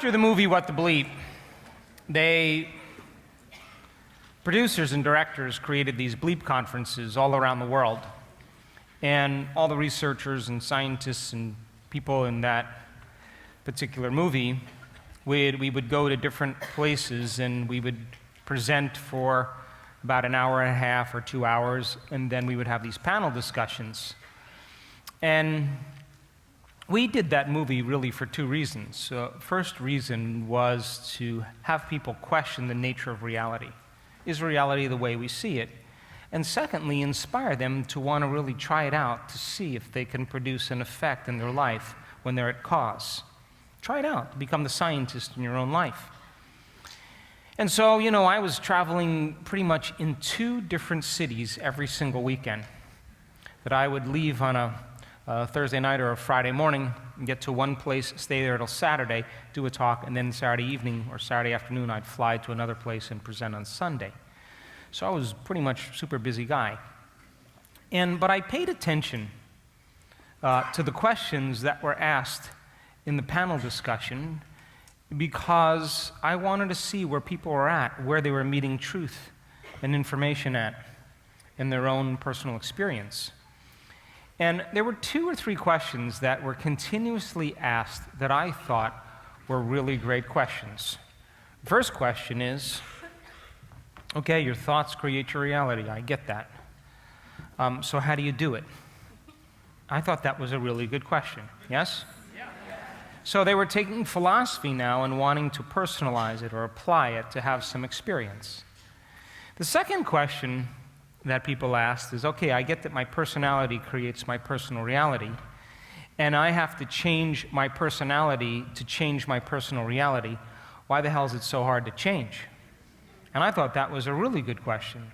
After the movie What the Bleep, producers and directors created these bleep conferences all around the world. And all the researchers and scientists and people in that particular movie, we would go to different places and we would present for about an hour and a half or 2 hours, and then we would have these panel discussions. And we did that movie really for two reasons. First reason was to have people question the nature of reality. Is reality the way we see it? And secondly, inspire them to want to really try it out to see if they can produce an effect in their life when they're at cause. Try it out, become the scientist in your own life. And so, I was traveling pretty much in 2 different cities every single weekend. That I would leave on a Thursday night or a Friday morning and get to one place, stay there till Saturday, do a talk, and then Saturday evening or Saturday afternoon I'd fly to another place and present on Sunday. So I was pretty much a super busy guy. But I paid attention to the questions that were asked in the panel discussion because I wanted to see where people were at, where they were meeting truth and information at in their own personal experience. And there were 2 or 3 questions that were continuously asked that I thought were really great questions. First question is, okay, your thoughts create your reality. I get that. So how do you do it? I thought that was a really good question. Yes? Yeah. So they were taking philosophy now and wanting to personalize it or apply it to have some experience. The second question that people asked is, okay, I get that my personality creates my personal reality, and I have to change my personality to change my personal reality. Why the hell is it so hard to change? And I thought that was a really good question.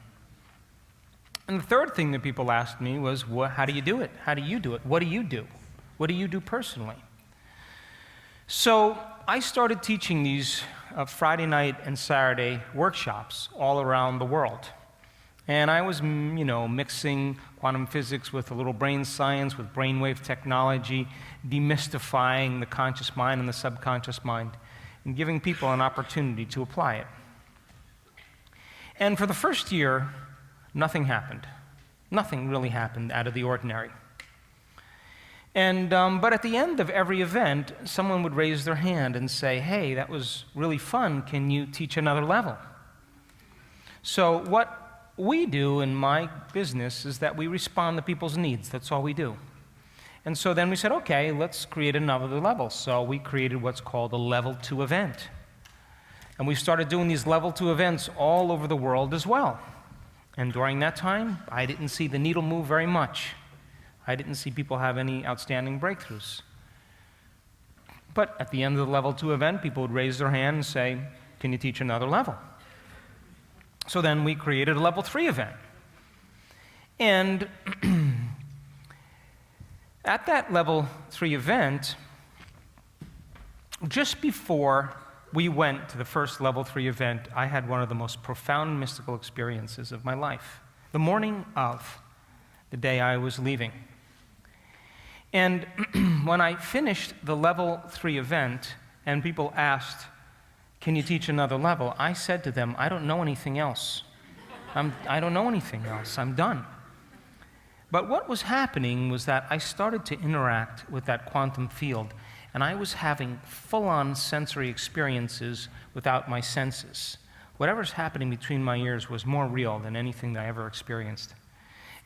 And the third thing that people asked me was, how do you do it? How do you do it? What do you do? What do you do personally? So I started teaching these Friday night and Saturday workshops all around the world. And I was, mixing quantum physics with a little brain science, with brainwave technology, demystifying the conscious mind and the subconscious mind, and giving people an opportunity to apply it. And for the first year, nothing happened. Nothing really happened out of the ordinary. But at the end of every event, someone would raise their hand and say, hey, that was really fun. Can you teach another level? So what we do in my business is that we respond to people's needs. That's all we do. And so then we said, okay, let's create another level. So we created what's called a level 2 event. And we started doing these level 2 events all over the world as well. And during that time, I didn't see the needle move very much. I didn't see people have any outstanding breakthroughs. But at the end of the level 2 event, people would raise their hand and say, can you teach another level? So then we created a level 3 event. And at that level 3 event, just before we went to the first level 3 event, I had one of the most profound mystical experiences of my life. The morning of the day I was leaving. And when I finished the level 3 event and people asked, can you teach another level? I said to them, I don't know anything else. I don't know anything else. I'm done. But what was happening was that I started to interact with that quantum field, and I was having full-on sensory experiences without my senses. Whatever's happening between my ears was more real than anything that I ever experienced.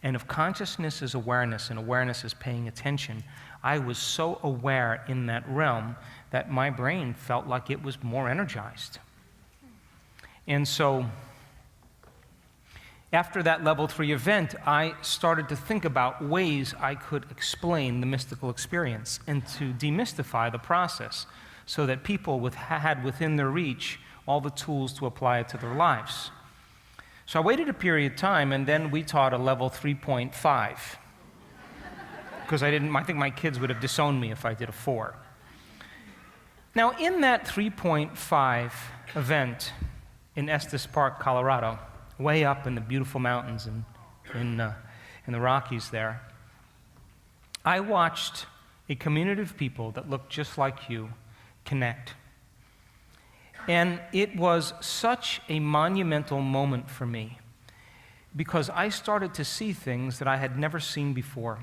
And if consciousness is awareness and awareness is paying attention, I was so aware in that realm that my brain felt like it was more energized. And so after that level 3 event, I started to think about ways I could explain the mystical experience and to demystify the process so that people had within their reach all the tools to apply it to their lives. So I waited a period of time, and then we taught a level 3.5. Because I think my kids would have disowned me if I did a 4. Now, in that 3.5 event in Estes Park, Colorado, way up in the beautiful mountains in the Rockies there, I watched a community of people that looked just like you connect. And it was such a monumental moment for me because I started to see things that I had never seen before.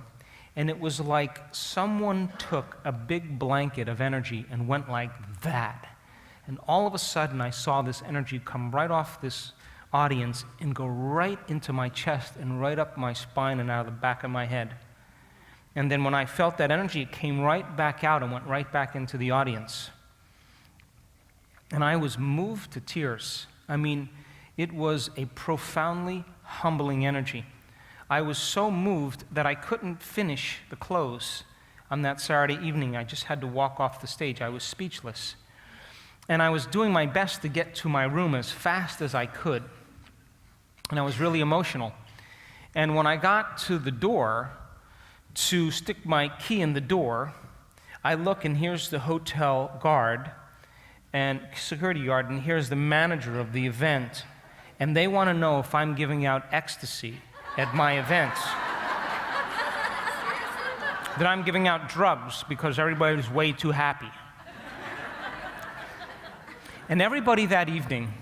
And it was like someone took a big blanket of energy and went like that. And all of a sudden, I saw this energy come right off this audience and go right into my chest and right up my spine and out of the back of my head. And then when I felt that energy, it came right back out and went right back into the audience. And I was moved to tears. I mean, it was a profoundly humbling energy. I was so moved that I couldn't finish the close on that Saturday evening. I just had to walk off the stage. I was speechless. And I was doing my best to get to my room as fast as I could. And I was really emotional. And when I got to the door to stick my key in the door, I look and here's the hotel guard and security guard, and here's the manager of the event. And they want to know if I'm giving out ecstasy at my events. That I'm giving out drugs because everybody's way too happy. And everybody that evening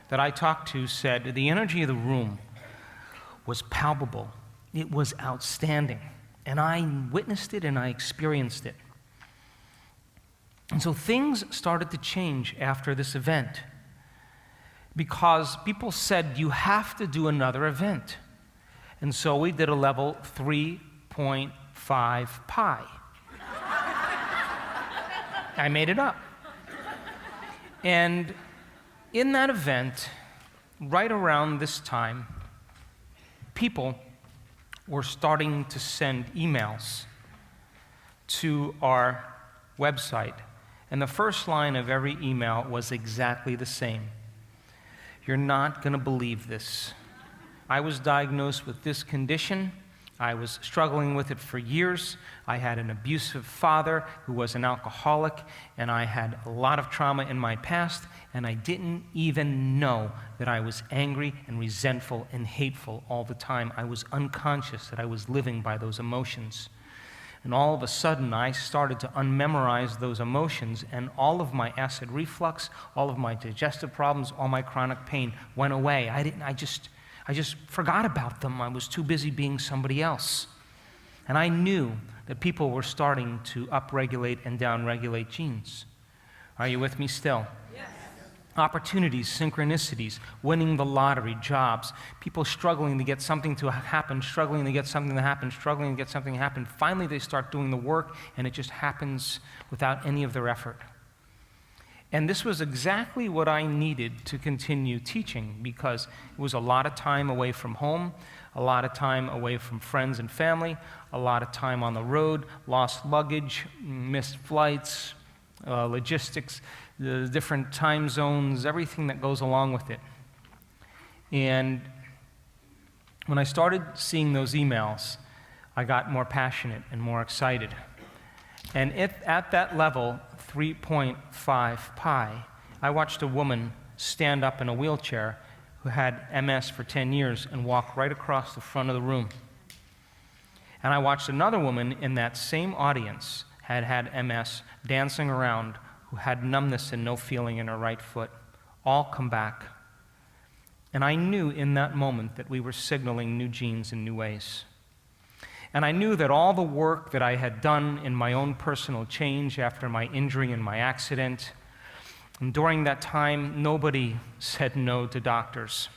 that I talked to said the energy of the room was palpable. It was outstanding. And I witnessed it and I experienced it. And so things started to change after this event because people said, you have to do another event. And so we did a level 3.5 pi. I made it up. And in that event, right around this time, people were starting to send emails to our website. And the first line of every email was exactly the same. You're not going to believe this. I was diagnosed with this condition. I was struggling with it for years. I had an abusive father who was an alcoholic, and I had a lot of trauma in my past, and I didn't even know that I was angry and resentful and hateful all the time. I was unconscious that I was living by those emotions. And all of a sudden, I started to unmemorize those emotions, and all of my acid reflux, all of my digestive problems, all my chronic pain went away. I just forgot about them. I was too busy being somebody else. And I knew that people were starting to upregulate and downregulate genes. Are you with me still? Yes. Opportunities, synchronicities, winning the lottery, jobs, people struggling to get something to happen, struggling to get something to happen, struggling to get something to happen. Finally, they start doing the work, and it just happens without any of their effort. And this was exactly what I needed to continue teaching because it was a lot of time away from home, a lot of time away from friends and family, a lot of time on the road, lost luggage, missed flights, logistics, the different time zones, everything that goes along with it. And when I started seeing those emails, I got more passionate and more excited. And at that level, 3.5 pi, I watched a woman stand up in a wheelchair who had MS for 10 years and walk right across the front of the room. And I watched another woman in that same audience, had MS, dancing around, who had numbness and no feeling in her right foot, all come back. And I knew in that moment that we were signaling new genes in new ways. And I knew that all the work that I had done in my own personal change after my injury and my accident, and during that time, nobody said no to doctors.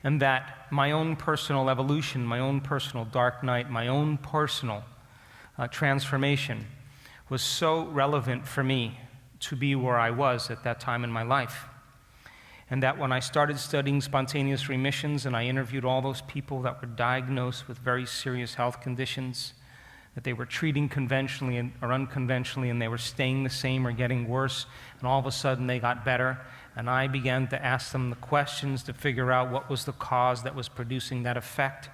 And that my own personal evolution, my own personal dark night, my own personal transformation was so relevant for me to be where I was at that time in my life. And that when I started studying spontaneous remissions and I interviewed all those people that were diagnosed with very serious health conditions, that they were treating conventionally or unconventionally and they were staying the same or getting worse, and all of a sudden they got better, and I began to ask them the questions to figure out what was the cause that was producing that effect,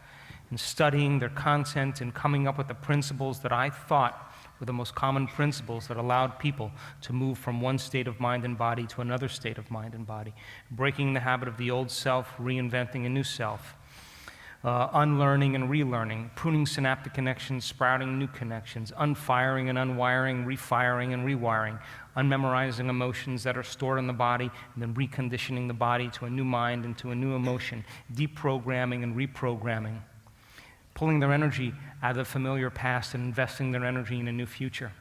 and studying their content and coming up with the principles that I thought were the most common principles that allowed people to move from one state of mind and body to another state of mind and body, breaking the habit of the old self, reinventing a new self. unlearning and relearning, pruning synaptic connections, sprouting new connections, unfiring and unwiring, refiring and rewiring, unmemorizing emotions that are stored in the body, and then reconditioning the body to a new mind and to a new emotion, deprogramming and reprogramming, pulling their energy out of the familiar past and investing their energy in a new future.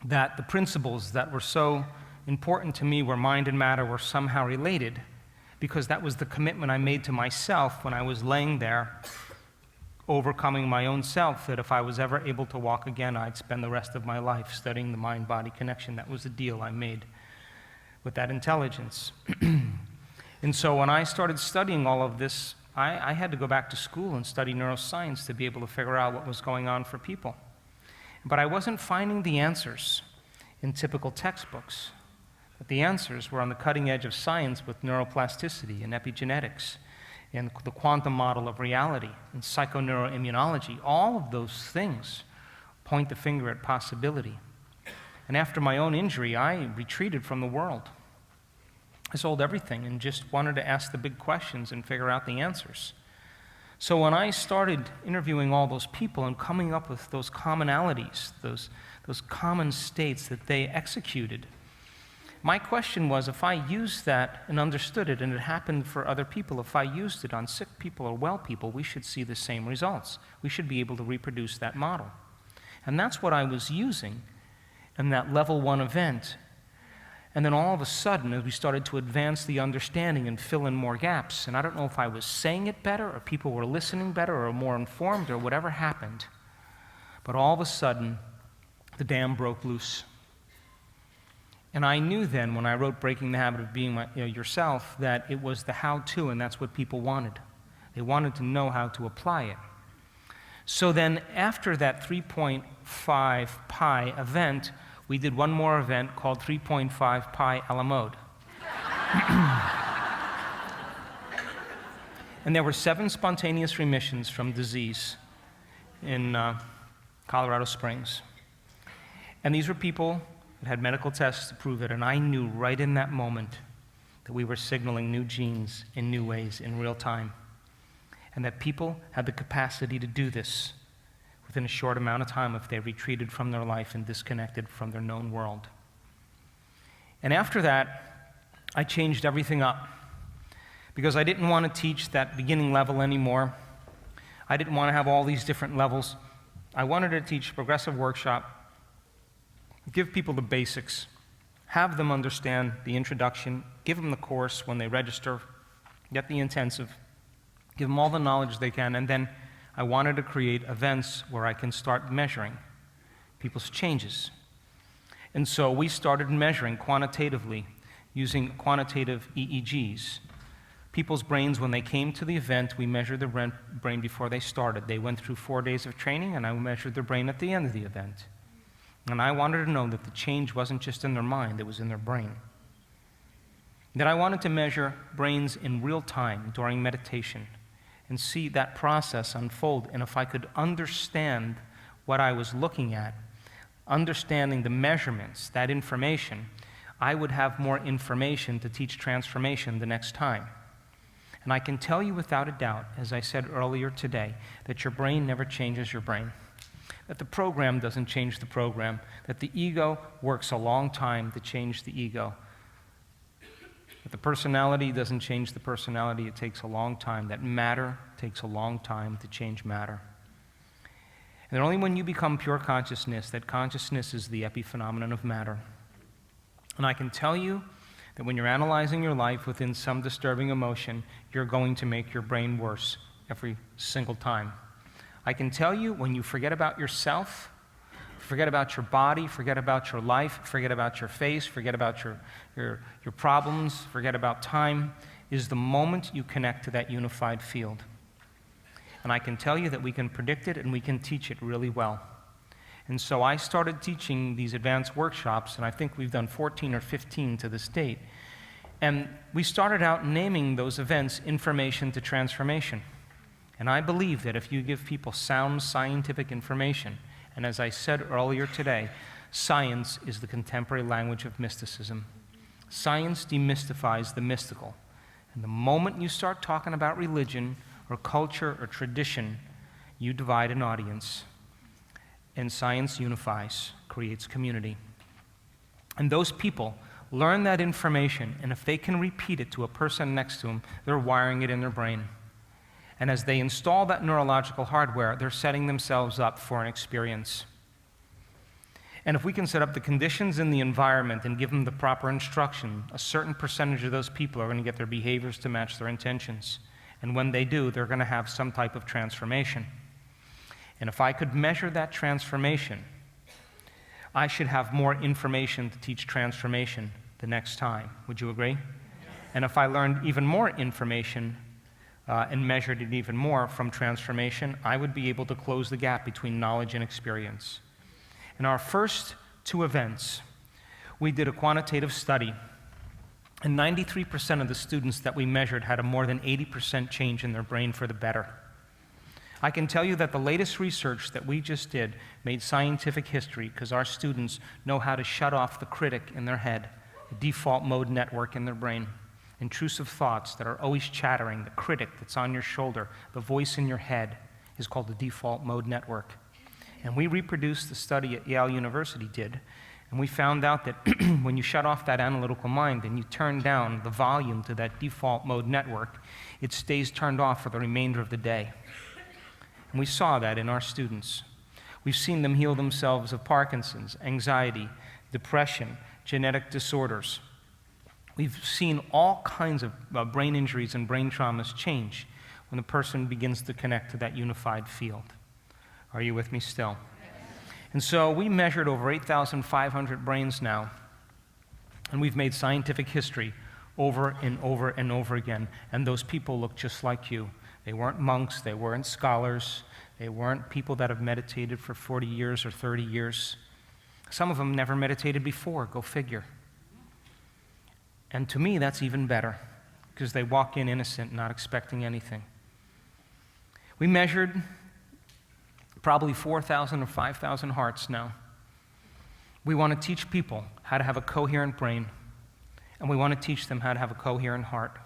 That the principles that were so important to me, where mind and matter were somehow related, because that was the commitment I made to myself when I was laying there, overcoming my own self, that if I was ever able to walk again, I'd spend the rest of my life studying the mind-body connection. That was the deal I made with that intelligence. And so when I started studying all of this, I had to go back to school and study neuroscience to be able to figure out what was going on for people. But I wasn't finding the answers in typical textbooks. But the answers were on the cutting edge of science with neuroplasticity and epigenetics and the quantum model of reality and psychoneuroimmunology. All of those things point the finger at possibility. And after my own injury, I retreated from the world. I sold everything and just wanted to ask the big questions and figure out the answers. So when I started interviewing all those people and coming up with those commonalities, those common states that they executed, my question was, if I used that and understood it, and it happened for other people, if I used it on sick people or well people, we should see the same results. We should be able to reproduce that model. And that's what I was using in that level 1 event. And then all of a sudden, as we started to advance the understanding and fill in more gaps, and I don't know if I was saying it better, or people were listening better, or more informed, or whatever happened, but all of a sudden, the dam broke loose. And I knew then, when I wrote Breaking the Habit of Being Yourself, that it was the how-to, and that's what people wanted. They wanted to know how to apply it. So then, after that 3.5 pi event, we did one more event called 3.5 pi a la mode. And there were 7 spontaneous remissions from disease in Colorado Springs. And these were people that had medical tests to prove it, and I knew right in that moment that we were signaling new genes in new ways in real time, and that people had the capacity to do this within a short amount of time if they retreated from their life and disconnected from their known world. And after that, I changed everything up, because I didn't want to teach that beginning level anymore. I didn't want to have all these different levels. I wanted to teach a progressive workshop, give people the basics, have them understand the introduction, give them the course when they register, get the intensive, give them all the knowledge they can, and then I wanted to create events where I can start measuring people's changes. And so we started measuring quantitatively using quantitative EEGs. People's brains, when they came to the event, we measured their brain before they started. They went through 4 days of training, and I measured their brain at the end of the event. And I wanted to know that the change wasn't just in their mind, it was in their brain. That I wanted to measure brains in real time during meditation and see that process unfold. And if I could understand what I was looking at, understanding the measurements, that information, I would have more information to teach transformation the next time. And I can tell you without a doubt, as I said earlier today, that your brain never changes your brain. That the program doesn't change the program, that the ego works a long time to change the ego. That the personality doesn't change the personality, it takes a long time. That matter takes a long time to change matter. And that only when you become pure consciousness, that consciousness is the epiphenomenon of matter. And I can tell you that when you're analyzing your life within some disturbing emotion, you're going to make your brain worse every single time. I can tell you, when you forget about yourself, forget about your body, forget about your life, forget about your face, forget about your problems, forget about time, is the moment you connect to that unified field. And I can tell you that we can predict it and we can teach it really well. And so I started teaching these advanced workshops, and I think we've done 14 or 15 to this date. And we started out naming those events Information to Transformation. And I believe that if you give people sound scientific information, and as I said earlier today, science is the contemporary language of mysticism. Science demystifies the mystical. And the moment you start talking about religion or culture or tradition, you divide an audience. And science unifies, creates community. And those people learn that information, and if they can repeat it to a person next to them, they're wiring it in their brain. And as they install that neurological hardware, they're setting themselves up for an experience. And if we can set up the conditions in the environment and give them the proper instruction, a certain percentage of those people are going to get their behaviors to match their intentions. And when they do, they're going to have some type of transformation. And if I could measure that transformation, I should have more information to teach transformation the next time. Would you agree? And if I learned even more information and measured it even more from transformation, I would be able to close the gap between knowledge and experience. In our first 2 events, we did a quantitative study, and 93% of the students that we measured had a more than 80% change in their brain for the better. I can tell you that the latest research that we just did made scientific history because our students know how to shut off the critic in their head, the default mode network in their brain. Intrusive thoughts that are always chattering, the critic that's on your shoulder, the voice in your head is called the default mode network. And we reproduced the study at Yale University did, and we found out that when you shut off that analytical mind and you turn down the volume to that default mode network, it stays turned off for the remainder of the day. And we saw that in our students. We've seen them heal themselves of Parkinson's, anxiety, depression, genetic disorders. We've seen all kinds of brain injuries and brain traumas change when the person begins to connect to that unified field. Are you with me still? And so we measured over 8,500 brains now, and we've made scientific history over and over and over again, and those people look just like you. They weren't monks, they weren't scholars, they weren't people that have meditated for 40 years or 30 years. Some of them never meditated before, go figure. And to me, that's even better, because they walk in innocent, not expecting anything. We measured probably 4,000 or 5,000 hearts now. We want to teach people how to have a coherent brain, and we want to teach them how to have a coherent heart.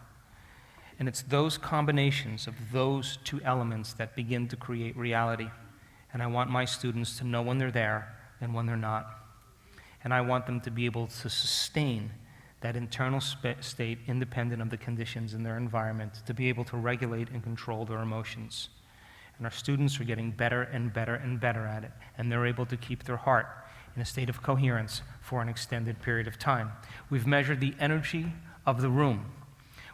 And it's those combinations of those 2 elements that begin to create reality. And I want my students to know when they're there and when they're not. And I want them to be able to sustain that internal state independent of the conditions in their environment, to be able to regulate and control their emotions. And our students are getting better and better and better at it, and they're able to keep their heart in a state of coherence for an extended period of time. We've measured the energy of the room.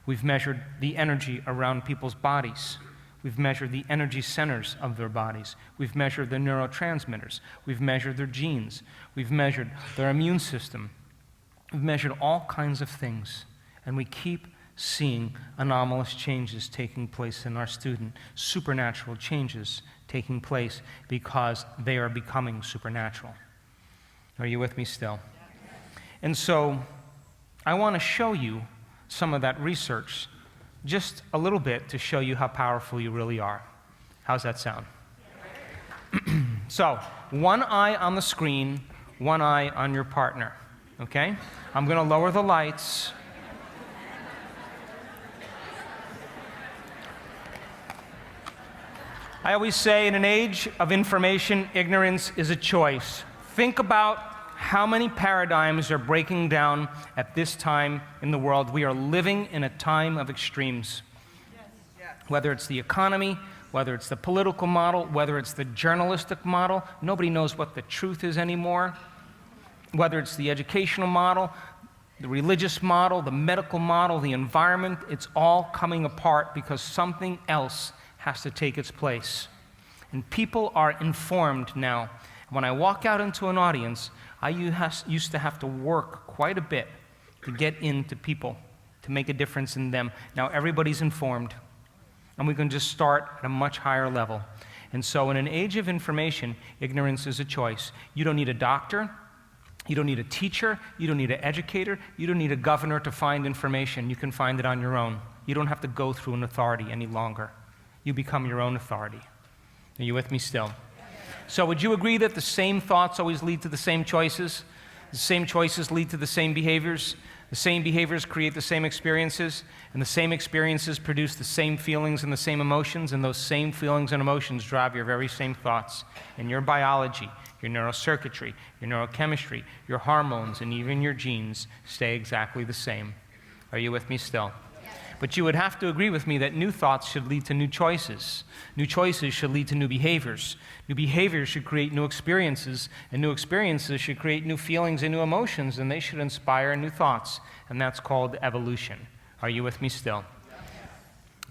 We've measured the energy around people's bodies. We've measured the energy centers of their bodies. We've measured the neurotransmitters. We've measured their genes. We've measured their immune system. We've measured all kinds of things, and we keep seeing anomalous changes taking place in our student, supernatural changes taking place because they are becoming supernatural. Are you with me still? And so I want to show you some of that research, just a little bit, to show you how powerful you really are. How's that sound? So, one eye on the screen, one eye on your partner, okay? I'm going to lower the lights. I always say, in an age of information, ignorance is a choice. Think about how many paradigms are breaking down at this time in the world. We are living in a time of extremes. Whether it's the economy, whether it's the political model, whether it's the journalistic model, nobody knows what the truth is anymore. Whether it's the educational model, the religious model, the medical model, the environment, it's all coming apart because something else has to take its place. And people are informed now. When I walk out into an audience, I used to have to work quite a bit to get into people, to make a difference in them. Now everybody's informed, and we can just start at a much higher level. And so in an age of information, ignorance is a choice. You don't need a doctor, you don't need a teacher, you don't need an educator, you don't need a governor to find information. You can find it on your own. You don't have to go through an authority any longer. You become your own authority. Are you with me still? So would you agree that the same thoughts always lead to the same choices? The same choices lead to the same behaviors? The same behaviors create the same experiences, and the same experiences produce the same feelings and the same emotions, and those same feelings and emotions drive your very same thoughts. And your biology, your neurocircuitry, your neurochemistry, your hormones, and even your genes stay exactly the same. Are you with me still? But you would have to agree with me that new thoughts should lead to new choices. New choices should lead to new behaviors. New behaviors should create new experiences, and new experiences should create new feelings and new emotions, and they should inspire new thoughts, and that's called evolution. Are you with me still?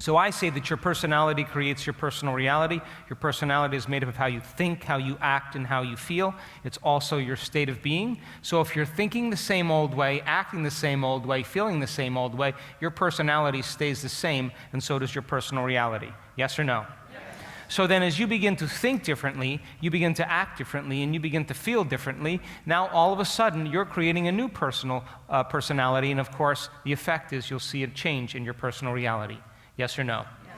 So I say that your personality creates your personal reality. Your personality is made up of how you think, how you act, and how you feel. It's also your state of being. So if you're thinking the same old way, acting the same old way, feeling the same old way, your personality stays the same, and so does your personal reality. Yes or no? Yes. So then as you begin to think differently, you begin to act differently, and you begin to feel differently, now all of a sudden you're creating a new personality, and of course the effect is you'll see a change in your personal reality. Yes or no? Yes.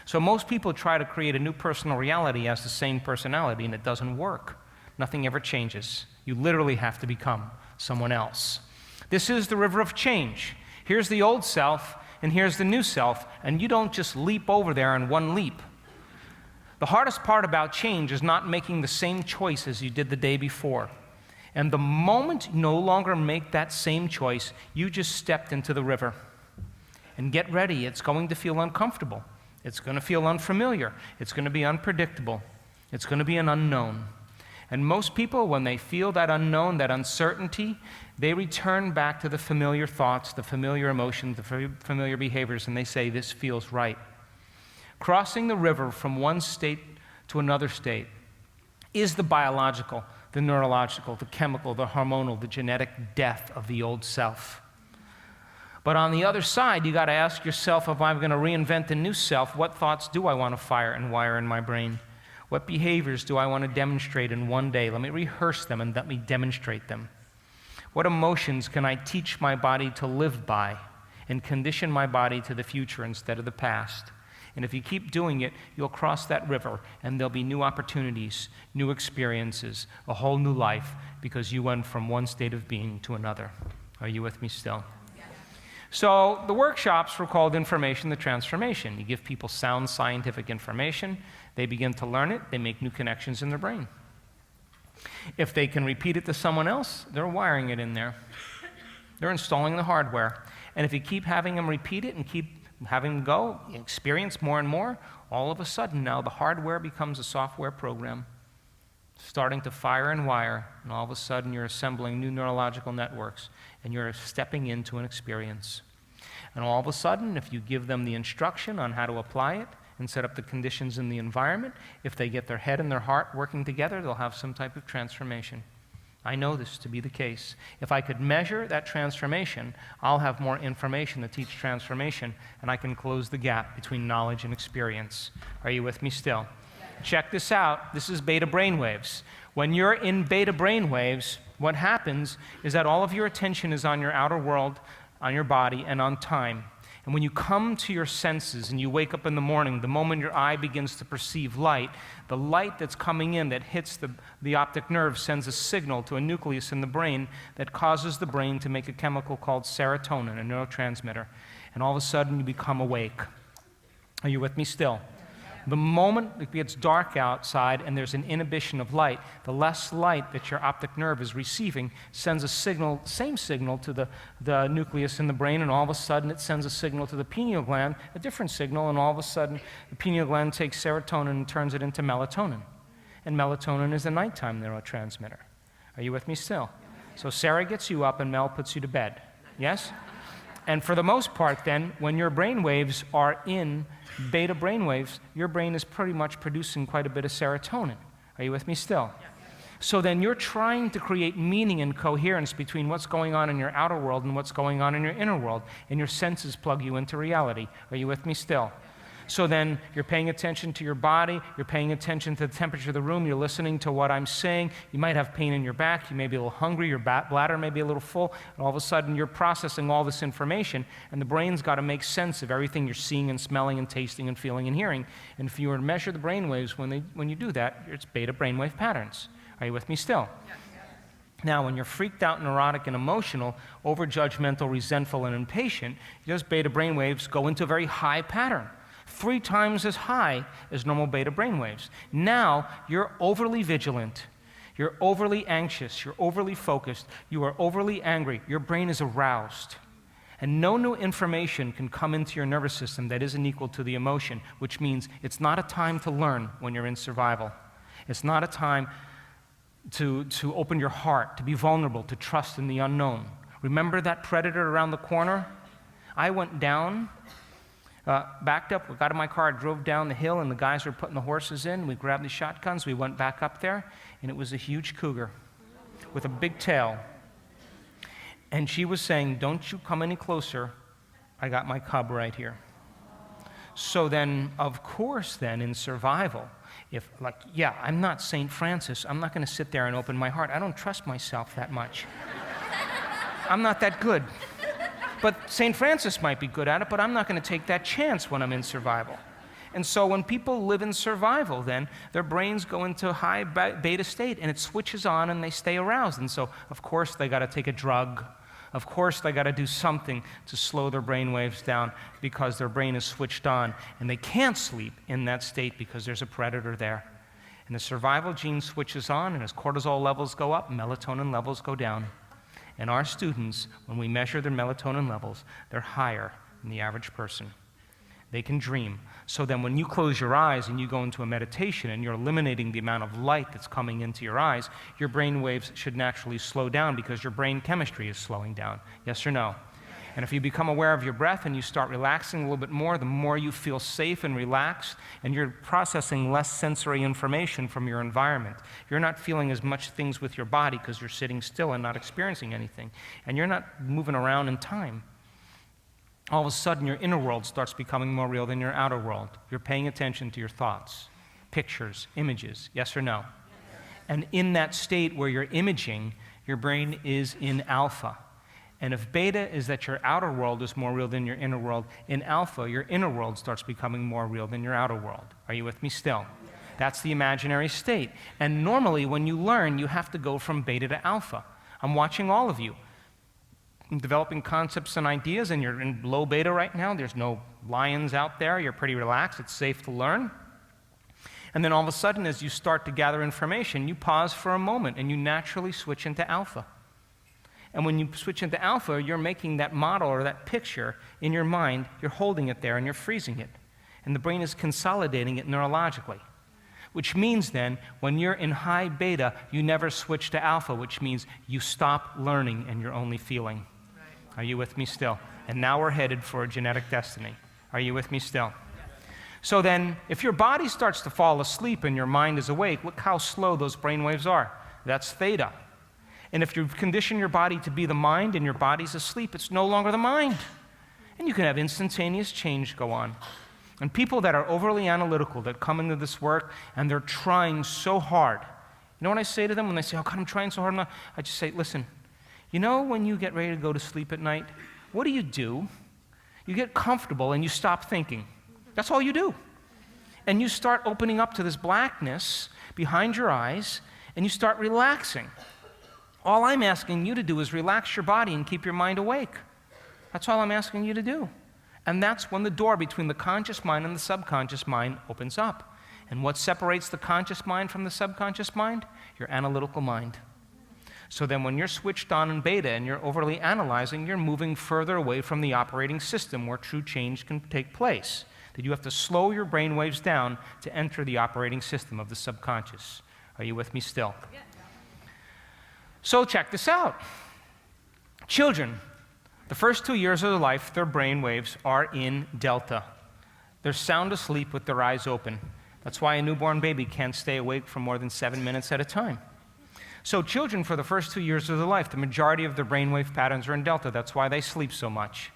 So most people try to create a new personal reality as the same personality, and it doesn't work. Nothing ever changes. You literally have to become someone else. This is the river of change. Here's the old self, and here's the new self, and you don't just leap over there in one leap. The hardest part about change is not making the same choice as you did the day before. And the moment you no longer make that same choice, you just stepped into the river. And get ready, it's going to feel uncomfortable. It's going to feel unfamiliar. It's going to be unpredictable. It's going to be an unknown. And most people, when they feel that unknown, that uncertainty, they return back to the familiar thoughts, the familiar emotions, the familiar behaviors, and they say, this feels right. Crossing the river from one state to another state is the biological, the neurological, the chemical, the hormonal, the genetic death of the old self. But on the other side, you got to ask yourself, if I'm going to reinvent a new self, what thoughts do I want to fire and wire in my brain? What behaviors do I want to demonstrate in one day? Let me rehearse them and let me demonstrate them. What emotions can I teach my body to live by and condition my body to the future instead of the past? And if you keep doing it, you'll cross that river, and there'll be new opportunities, new experiences, a whole new life, because you went from one state of being to another. Are you with me still? So the workshops were called Information to Transformation. You give people sound scientific information, they begin to learn it, they make new connections in their brain. If they can repeat it to someone else, they're wiring it in there. They're installing the hardware. And if you keep having them repeat it and keep having them go, experience more and more, all of a sudden now the hardware becomes a software program, starting to fire and wire, and all of a sudden you're assembling new neurological networks, and you're stepping into an experience. And all of a sudden, if you give them the instruction on how to apply it and set up the conditions in the environment, if they get their head and their heart working together, they'll have some type of transformation. I know this to be the case. If I could measure that transformation, I'll have more information to teach transformation, and I can close the gap between knowledge and experience. Are you with me still? Check this out. This is beta brainwaves. When you're in beta brainwaves, what happens is that all of your attention is on your outer world, on your body, and on time. And when you come to your senses and you wake up in the morning, the moment your eye begins to perceive light, the light that's coming in that hits the optic nerve sends a signal to a nucleus in the brain that causes the brain to make a chemical called serotonin, a neurotransmitter. And all of a sudden you become awake. Are you with me still? The moment it gets dark outside and there's an inhibition of light, the less light that your optic nerve is receiving sends a signal, same signal to the nucleus in the brain, and all of a sudden it sends a signal to the pineal gland, a different signal, and all of a sudden the pineal gland takes serotonin and turns it into melatonin. And melatonin is a nighttime neurotransmitter. Are you with me still? So Sarah gets you up and Mel puts you to bed. Yes? And for the most part then, when your brain waves are in beta brainwaves, your brain is pretty much producing quite a bit of serotonin. Are you with me still? Yeah. So then you're trying to create meaning and coherence between what's going on in your outer world and what's going on in your inner world, and your senses plug you into reality. Are you with me still? So then you're paying attention to your body, you're paying attention to the temperature of the room, you're listening to what I'm saying, you might have pain in your back, you may be a little hungry, your bladder may be a little full, and all of a sudden you're processing all this information, and the brain's got to make sense of everything you're seeing and smelling and tasting and feeling and hearing. And if you were to measure the brain waves when you do that, it's beta brainwave patterns. Are you with me still? Yeah. Now, when you're freaked out, neurotic, and emotional, over-judgmental, resentful, and impatient, those beta brainwaves go into a very high pattern, 3 times as high as normal beta brainwaves. Now, you're overly vigilant. You're overly anxious. You're overly focused. You are overly angry. Your brain is aroused. And no new information can come into your nervous system that isn't equal to the emotion, which means it's not a time to learn when you're in survival. It's not a time to open your heart, to be vulnerable, to trust in the unknown. Remember that predator around the corner? I went down, backed up, got in my car, drove down the hill, and the guys were putting the horses in. We grabbed the shotguns, we went back up there, and it was a huge cougar with a big tail. And she was saying, "Don't you come any closer. I got my cub right here." So then, of course, then in survival, I'm not St. Francis. I'm not going to sit there and open my heart. I don't trust myself that much. I'm not that good. But St. Francis might be good at it, but I'm not going to take that chance when I'm in survival. And so when people live in survival, then their brains go into a high beta state, and it switches on, and they stay aroused. And so, of course, they got to take a drug. Of course, they got to do something to slow their brain waves down because their brain is switched on, and they can't sleep in that state because there's a predator there. And the survival gene switches on, and as cortisol levels go up, melatonin levels go down. And our students, when we measure their melatonin levels, they're higher than the average person. They can dream. So then when you close your eyes and you go into a meditation and you're eliminating the amount of light that's coming into your eyes, your brain waves should naturally slow down because your brain chemistry is slowing down. Yes or no? And if you become aware of your breath and you start relaxing a little bit more, the more you feel safe and relaxed, and you're processing less sensory information from your environment. You're not feeling as much things with your body because you're sitting still and not experiencing anything. And you're not moving around in time. All of a sudden, your inner world starts becoming more real than your outer world. You're paying attention to your thoughts, pictures, images, yes or no? Yes. And in that state where you're imaging, your brain is in alpha. And if beta is that your outer world is more real than your inner world, in alpha, your inner world starts becoming more real than your outer world. Are you with me still? That's the imaginary state. And normally, when you learn, you have to go from beta to alpha. I'm watching all of you. Developing concepts and ideas, and you're in low beta right now. There's no lions out there. You're pretty relaxed. It's safe to learn. And then all of a sudden, as you start to gather information, you pause for a moment, and you naturally switch into alpha. And when you switch into alpha, you're making that model or that picture in your mind. You're holding it there, and you're freezing it. And the brain is consolidating it neurologically. Which means then, when you're in high beta, you never switch to alpha, which means you stop learning and you're only feeling. Are you with me still? And now we're headed for a genetic destiny. Are you with me still? So then, if your body starts to fall asleep and your mind is awake, look how slow those brain waves are. That's theta. And if you condition your body to be the mind and your body's asleep, it's no longer the mind. And you can have instantaneous change go on. And people that are overly analytical, that come into this work and they're trying so hard, you know what I say to them when they say, "Oh God, I'm trying so hard"? I just say, listen, you know when you get ready to go to sleep at night, what do? You get comfortable and you stop thinking. That's all you do. And you start opening up to this blackness behind your eyes, and you start relaxing. All I'm asking you to do is relax your body and keep your mind awake. That's all I'm asking you to do. And that's when the door between the conscious mind and the subconscious mind opens up. And what separates the conscious mind from the subconscious mind? Your analytical mind. So then when you're switched on in beta and you're overly analyzing, you're moving further away from the operating system where true change can take place. That you have to slow your brain waves down to enter the operating system of the subconscious. Are you with me still? Yeah. So check this out. Children, the first 2 years of their life, their brain waves are in delta. They're sound asleep with their eyes open. That's why a newborn baby can't stay awake for more than 7 minutes at a time. So children, for the first 2 years of their life, the majority of their brainwave patterns are in delta. That's why they sleep so much.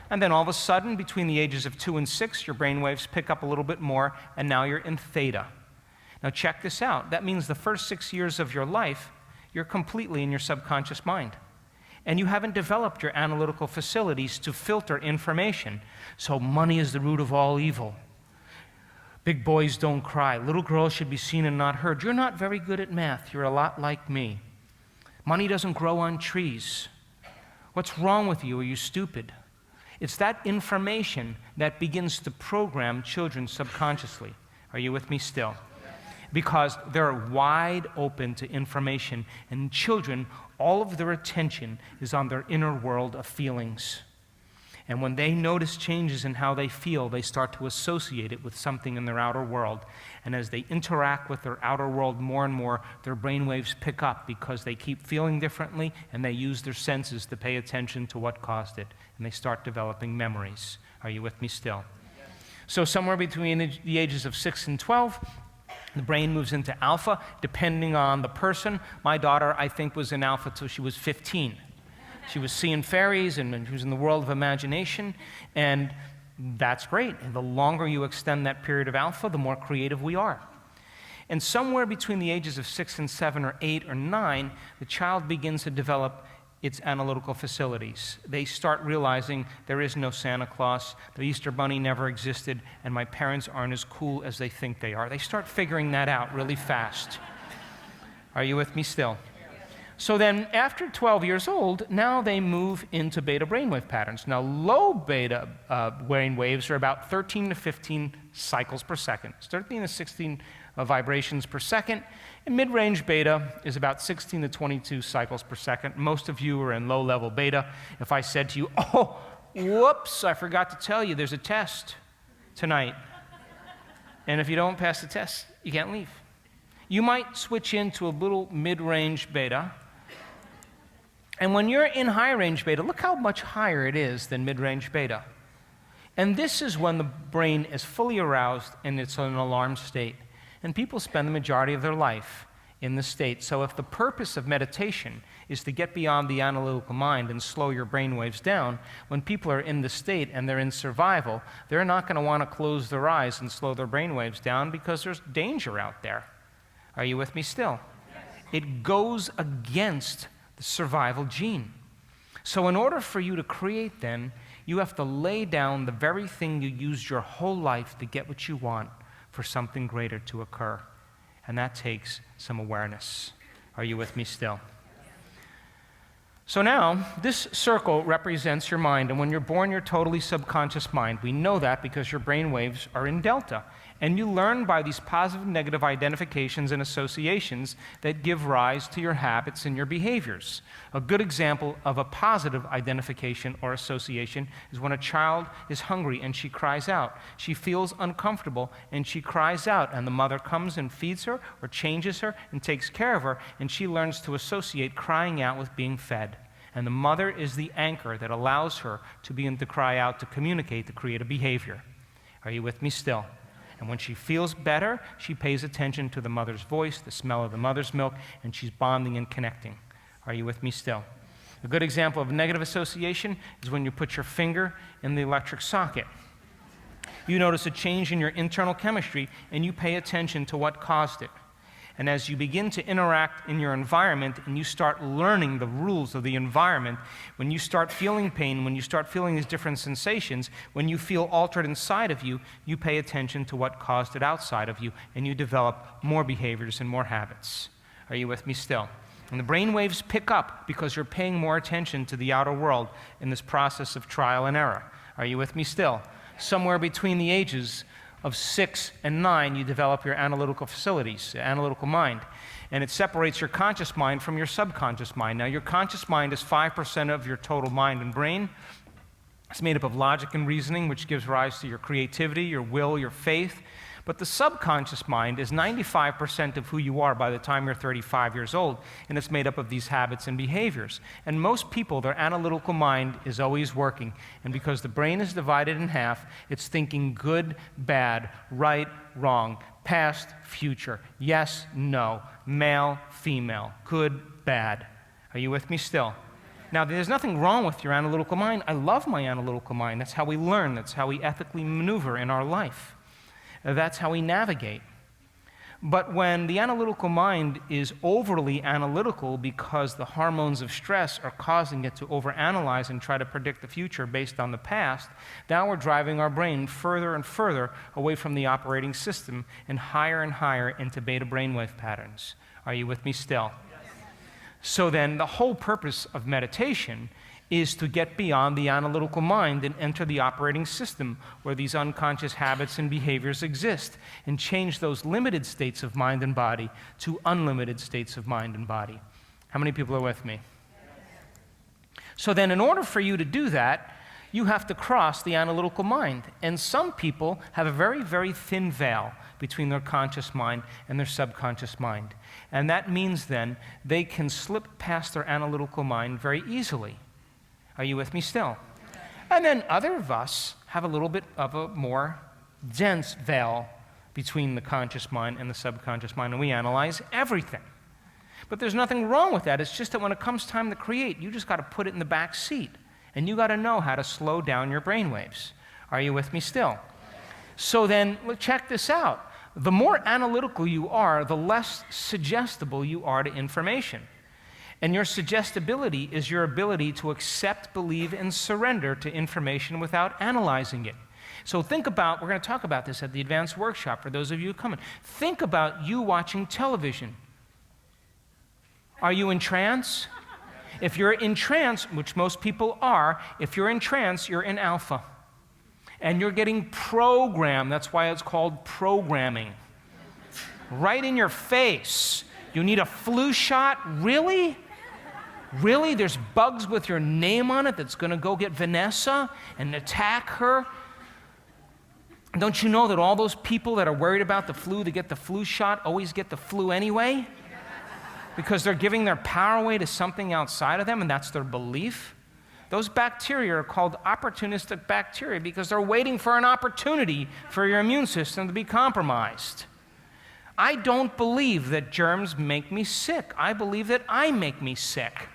And then all of a sudden, between the ages of 2 and 6, your brainwaves pick up a little bit more, and now you're in theta. Now check this out. That means the first 6 years of your life, you're completely in your subconscious mind. And you haven't developed your analytical facilities to filter information. So money is the root of all evil. Big boys don't cry. Little girls should be seen and not heard. You're not very good at math. You're a lot like me. Money doesn't grow on trees. What's wrong with you? Are you stupid? It's that information that begins to program children subconsciously. Are you with me still? Because they're wide open to information, and children, all of their attention is on their inner world of feelings. And when they notice changes in how they feel, they start to associate it with something in their outer world. And as they interact with their outer world more and more, their brainwaves pick up because they keep feeling differently, and they use their senses to pay attention to what caused it. And they start developing memories. Are you with me still? Yes. So somewhere between the ages of 6 and 12, the brain moves into alpha, depending on the person. My daughter, I think, was in alpha till she was 15. She was seeing fairies, and she was in the world of imagination, and that's great. And the longer you extend that period of alpha, the more creative we are. And somewhere between the ages of 6 and 7 or 8 or 9, the child begins to develop its analytical facilities. They start realizing there is no Santa Claus, the Easter Bunny never existed, and my parents aren't as cool as they think they are. They start figuring that out really fast. Are you with me still? So then, after 12 years old, now they move into beta brainwave patterns. Now, low beta brainwaves are about 13 to 15 cycles per second. It's 13 to 16 vibrations per second. And mid-range beta is about 16 to 22 cycles per second. Most of you are in low-level beta. If I said to you, oh, whoops, I forgot to tell you, there's a test tonight. And if you don't pass the test, you can't leave. You might switch into a little mid-range beta. And when you're in high-range beta, look how much higher it is than mid-range beta. And this is when the brain is fully aroused and it's in an alarm state. And people spend the majority of their life in this state. So if the purpose of meditation is to get beyond the analytical mind and slow your brain waves down, when people are in this state and they're in survival, they're not going to want to close their eyes and slow their brain waves down because there's danger out there. Are you with me still? Yes. It goes against the survival gene. So in order for you to create then, you have to lay down the very thing you used your whole life to get what you want for something greater to occur. And that takes some awareness. Are you with me still? So now, this circle represents your mind, and when you're born, you're totally subconscious mind. We know that because your brain waves are in delta. And you learn by these positive and negative identifications and associations that give rise to your habits and your behaviors. A good example of a positive identification or association is when a child is hungry and she cries out. She feels uncomfortable and she cries out, and the mother comes and feeds her or changes her and takes care of her, and she learns to associate crying out with being fed. And the mother is the anchor that allows her to begin to cry out, to communicate, to create a behavior. Are you with me still? And when she feels better, she pays attention to the mother's voice, the smell of the mother's milk, and she's bonding and connecting. Are you with me still? A good example of negative association is when you put your finger in the electric socket. You notice a change in your internal chemistry, and you pay attention to what caused it. And as you begin to interact in your environment and you start learning the rules of the environment, when you start feeling pain, when you start feeling these different sensations, when you feel altered inside of you, you pay attention to what caused it outside of you, and you develop more behaviors and more habits. Are you with me still? And the brain waves pick up because you're paying more attention to the outer world in this process of trial and error. Are you with me still? Somewhere between the ages of 6 and 9, you develop your analytical facilities, analytical mind. And it separates your conscious mind from your subconscious mind. Now, your conscious mind is 5% of your total mind and brain. It's made up of logic and reasoning, which gives rise to your creativity, your will, your faith. But the subconscious mind is 95% of who you are by the time you're 35 years old, and it's made up of these habits and behaviors. And most people, their analytical mind is always working. And because the brain is divided in half, it's thinking good, bad, right, wrong, past, future, yes, no, male, female, good, bad. Are you with me still? Now, there's nothing wrong with your analytical mind. I love my analytical mind. That's how we learn. That's how we ethically maneuver in our life. That's how we navigate. But when the analytical mind is overly analytical because the hormones of stress are causing it to overanalyze and try to predict the future based on the past, now we're driving our brain further and further away from the operating system and higher into beta brainwave patterns. Are you with me still? Yes. So then the whole purpose of meditation is to get beyond the analytical mind and enter the operating system where these unconscious habits and behaviors exist, and change those limited states of mind and body to unlimited states of mind and body. How many people are with me? So then in order for you to do that, you have to cross the analytical mind. And some people have a very, very thin veil between their conscious mind and their subconscious mind. And that means then they can slip past their analytical mind very easily. Are you with me still? And then other of us have a little bit of a more dense veil between the conscious mind and the subconscious mind, and we analyze everything. But there's nothing wrong with that. It's just that when it comes time to create, you just got to put it in the back seat. And you got to know how to slow down your brainwaves. Are you with me still? So then, check this out. The more analytical you are, the less suggestible you are to information. And your suggestibility is your ability to accept, believe, and surrender to information without analyzing it. So think about, we're going to talk about this at the advanced workshop for those of you who come in. Think about you watching television. Are you in trance? If you're in trance, which most people are, if you're in trance, you're in alpha. And you're getting programmed. That's why it's called programming. Right in your face. You need a flu shot? Really? Really? There's bugs with your name on it that's going to go get Vanessa and attack her? Don't you know that all those people that are worried about the flu to get the flu shot always get the flu anyway? Because they're giving their power away to something outside of them, and that's their belief. Those bacteria are called opportunistic bacteria because they're waiting for an opportunity for your immune system to be compromised. I don't believe that germs make me sick. I believe that I make me sick.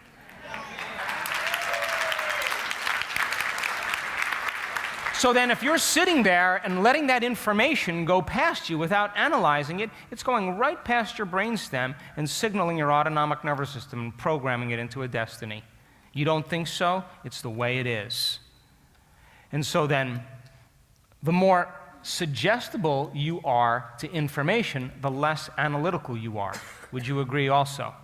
So then if you're sitting there and letting that information go past you without analyzing it, it's going right past your brainstem and signaling your autonomic nervous system and programming it into a destiny. You don't think so? It's the way it is. And so then, the more suggestible you are to information, the less analytical you are. Would you agree also?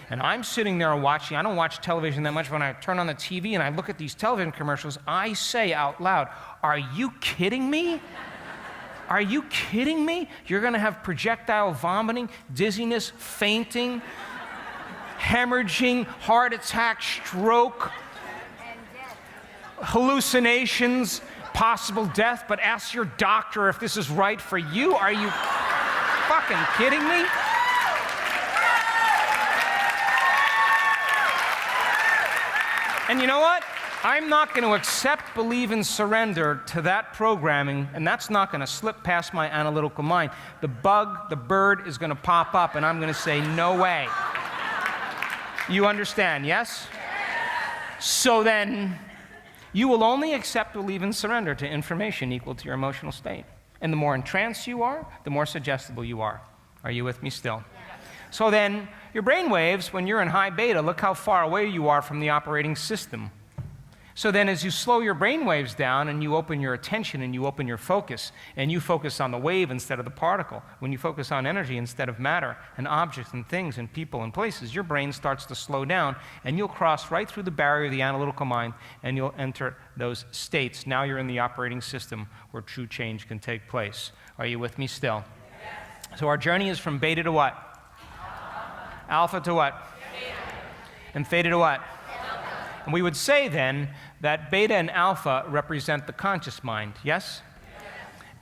And I'm sitting there watching, I don't watch television that much. When I turn on the TV and I look at these television commercials, I say out loud, are you kidding me? Are you kidding me? You're going to have projectile vomiting, dizziness, fainting, hemorrhaging, heart attack, stroke, hallucinations, possible death, but ask your doctor if this is right for you. Are you fucking kidding me? And you know what? I'm not going to accept, believe, and surrender to that programming, and that's not going to slip past my analytical mind. The bug, the bird is going to pop up, and I'm going to say, no way. You understand, yes? So then, you will only accept, believe, and surrender to information equal to your emotional state. And the more in trance you are, the more suggestible you are. Are you with me still? So then, your brain waves, when you're in high beta, look how far away you are from the operating system. So then as you slow your brain waves down and you open your attention and you open your focus, and you focus on the wave instead of the particle, when you focus on energy instead of matter and objects and things and people and places, your brain starts to slow down and you'll cross right through the barrier of the analytical mind and you'll enter those states. Now you're in the operating system where true change can take place. Are you with me still? Yes. So our journey is from beta to what? Alpha to what? Beta. And theta to what? Delta. And we would say then that beta and alpha represent the conscious mind, yes? Yes?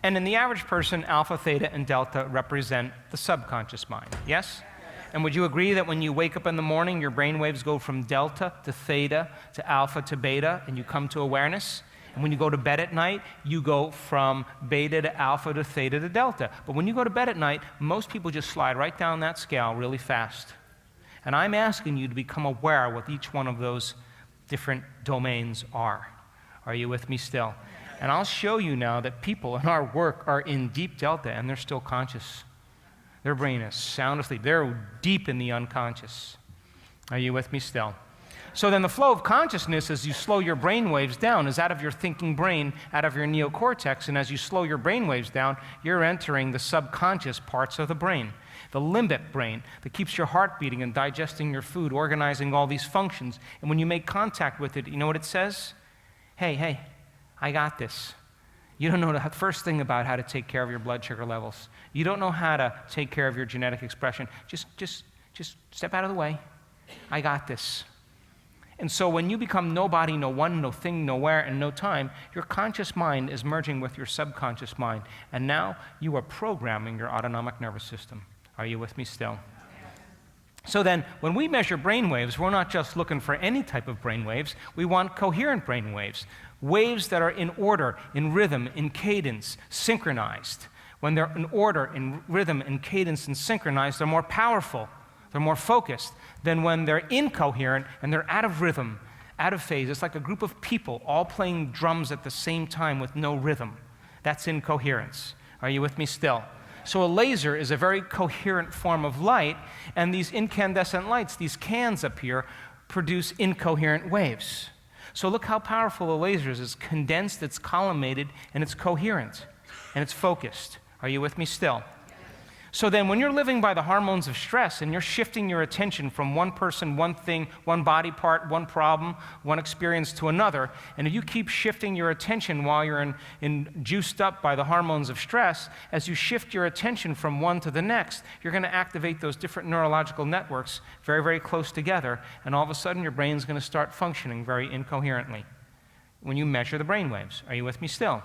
And in the average person, alpha, theta, and delta represent the subconscious mind, yes? Yes? And would you agree that when you wake up in the morning, your brain waves go from delta to theta to alpha to beta, and you come to awareness? And when you go to bed at night, you go from beta to alpha to theta to delta. But when you go to bed at night, most people just slide right down that scale really fast. And I'm asking you to become aware what each one of those different domains are. Are you with me still? And I'll show you now that people in our work are in deep delta and they're still conscious. Their brain is sound asleep. They're deep in the unconscious. Are you with me still? So then the flow of consciousness, as you slow your brain waves down, is out of your thinking brain, out of your neocortex, and as you slow your brain waves down, you're entering the subconscious parts of the brain. The limbic brain that keeps your heart beating and digesting your food, organizing all these functions. And when you make contact with it, you know what it says? Hey, I got this. You don't know the first thing about how to take care of your blood sugar levels. You don't know how to take care of your genetic expression. Just step out of the way. I got this. And so when you become nobody, no one, no thing, nowhere, and no time, your conscious mind is merging with your subconscious mind. And now you are programming your autonomic nervous system. Are you with me still? So then, when we measure brain waves, we're not just looking for any type of brain waves. We want coherent brain waves, waves that are in order, in rhythm, in cadence, synchronized. When they're in order, in rhythm, in cadence, and synchronized, they're more powerful, they're more focused than when they're incoherent and they're out of rhythm, out of phase. It's like a group of people all playing drums at the same time with no rhythm. That's incoherence. Are you with me still? So a laser is a very coherent form of light, and these incandescent lights, these cans up here, produce incoherent waves. So look how powerful a laser is. It's condensed, it's collimated, and it's coherent, and it's focused. Are you with me still? So then when you're living by the hormones of stress and you're shifting your attention from one person, one thing, one body part, one problem, one experience to another, and if you keep shifting your attention while you're juiced up by the hormones of stress, as you shift your attention from one to the next, you're going to activate those different neurological networks very, very close together, and all of a sudden your brain's going to start functioning very incoherently when you measure the brain waves. Are you with me still?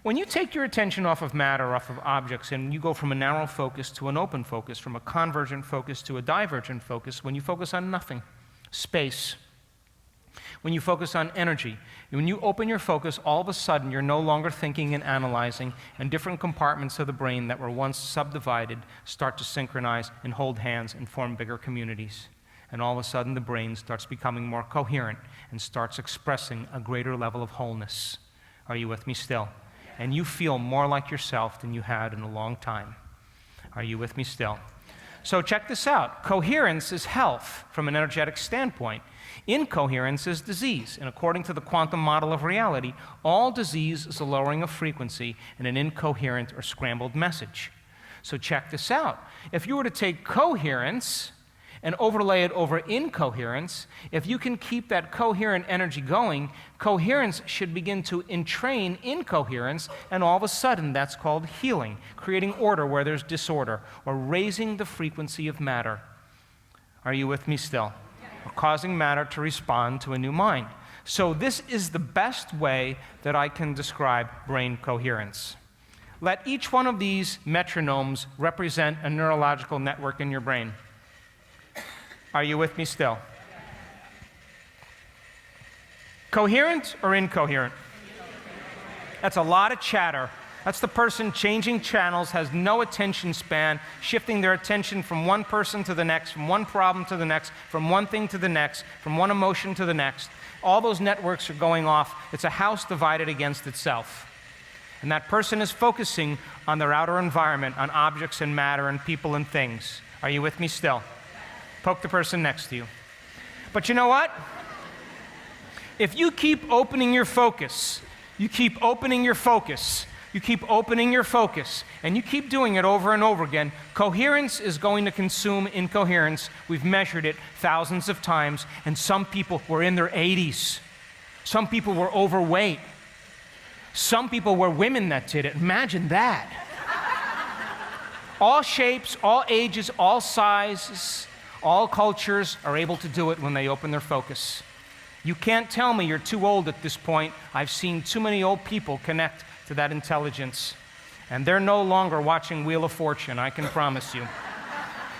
When you take your attention off of matter, off of objects, and you go from a narrow focus to an open focus, from a convergent focus to a divergent focus, when you focus on nothing, space, when you focus on energy, when you open your focus, all of a sudden you're no longer thinking and analyzing, and different compartments of the brain that were once subdivided start to synchronize and hold hands and form bigger communities. And all of a sudden the brain starts becoming more coherent and starts expressing a greater level of wholeness. Are you with me still? And you feel more like yourself than you had in a long time. Are you with me still? So check this out. Coherence is health from an energetic standpoint. Incoherence is disease. And according to the quantum model of reality, all disease is a lowering of frequency and an incoherent or scrambled message. So check this out. If you were to take coherence and overlay it over incoherence, if you can keep that coherent energy going, coherence should begin to entrain incoherence, and all of a sudden that's called healing, creating order where there's disorder, or raising the frequency of matter. Are you with me still? Or causing matter to respond to a new mind. So this is the best way that I can describe brain coherence. Let each one of these metronomes represent a neurological network in your brain. Are you with me still? Coherent or incoherent? That's a lot of chatter. That's the person changing channels, has no attention span, shifting their attention from one person to the next, from one problem to the next, from one thing to the next, from one emotion to the next. All those networks are going off. It's a house divided against itself. And that person is focusing on their outer environment, on objects and matter and people and things. Are you with me still? Poke the person next to you. But you know what? If you keep opening your focus, you keep opening your focus, you keep opening your focus, and you keep doing it over and over again, coherence is going to consume incoherence. We've measured it thousands of times, and some people were in their 80s. Some people were overweight. Some people were women that did it. Imagine that. All shapes, all ages, all sizes, all cultures are able to do it when they open their focus. You can't tell me you're too old at this point. I've seen too many old people connect to that intelligence. And they're no longer watching Wheel of Fortune, I can promise you.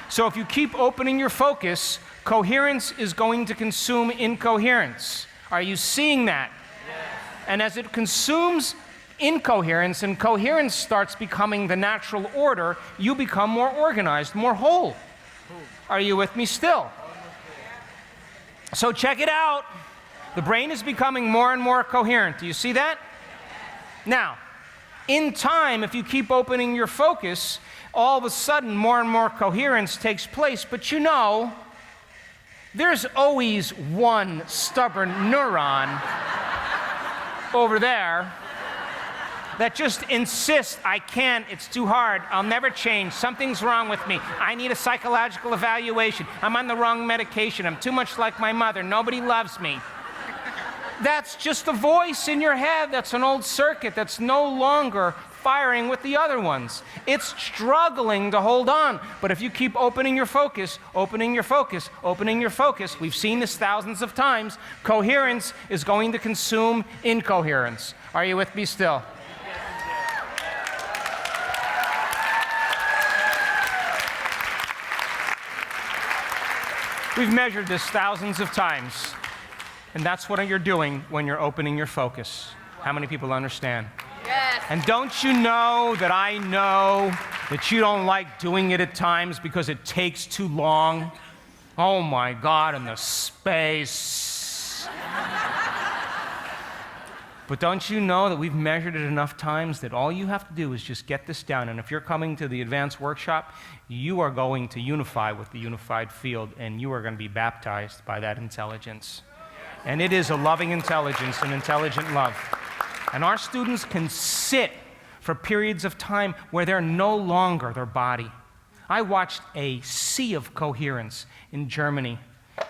So if you keep opening your focus, coherence is going to consume incoherence. Are you seeing that? Yes. And as it consumes incoherence and coherence starts becoming the natural order, you become more organized, more whole. Are you with me still? So check it out. The brain is becoming more and more coherent. Do you see that? Now, in time, if you keep opening your focus, all of a sudden more and more coherence takes place. But you know, There's always one stubborn neuron over there that just insists, I can't, it's too hard, I'll never change, something's wrong with me, I need a psychological evaluation, I'm on the wrong medication, I'm too much like my mother, nobody loves me. That's just a voice in your head, that's an old circuit that's no longer firing with the other ones. It's struggling to hold on, but if you keep opening your focus, opening your focus, opening your focus, we've seen this thousands of times, coherence is going to consume incoherence. Are you with me still? We've measured this thousands of times, and that's what you're doing when you're opening your focus. How many people understand? Yes. And don't you know that I know that you don't like doing it at times because it takes too long? Oh my God, and the space. But don't you know that we've measured it enough times that all you have to do is just get this down, and if you're coming to the advanced workshop, you are going to unify with the unified field, and you are going to be baptized by that intelligence. And it is a loving intelligence, an intelligent love. And our students can sit for periods of time where they're no longer their body. I watched a sea of coherence in Germany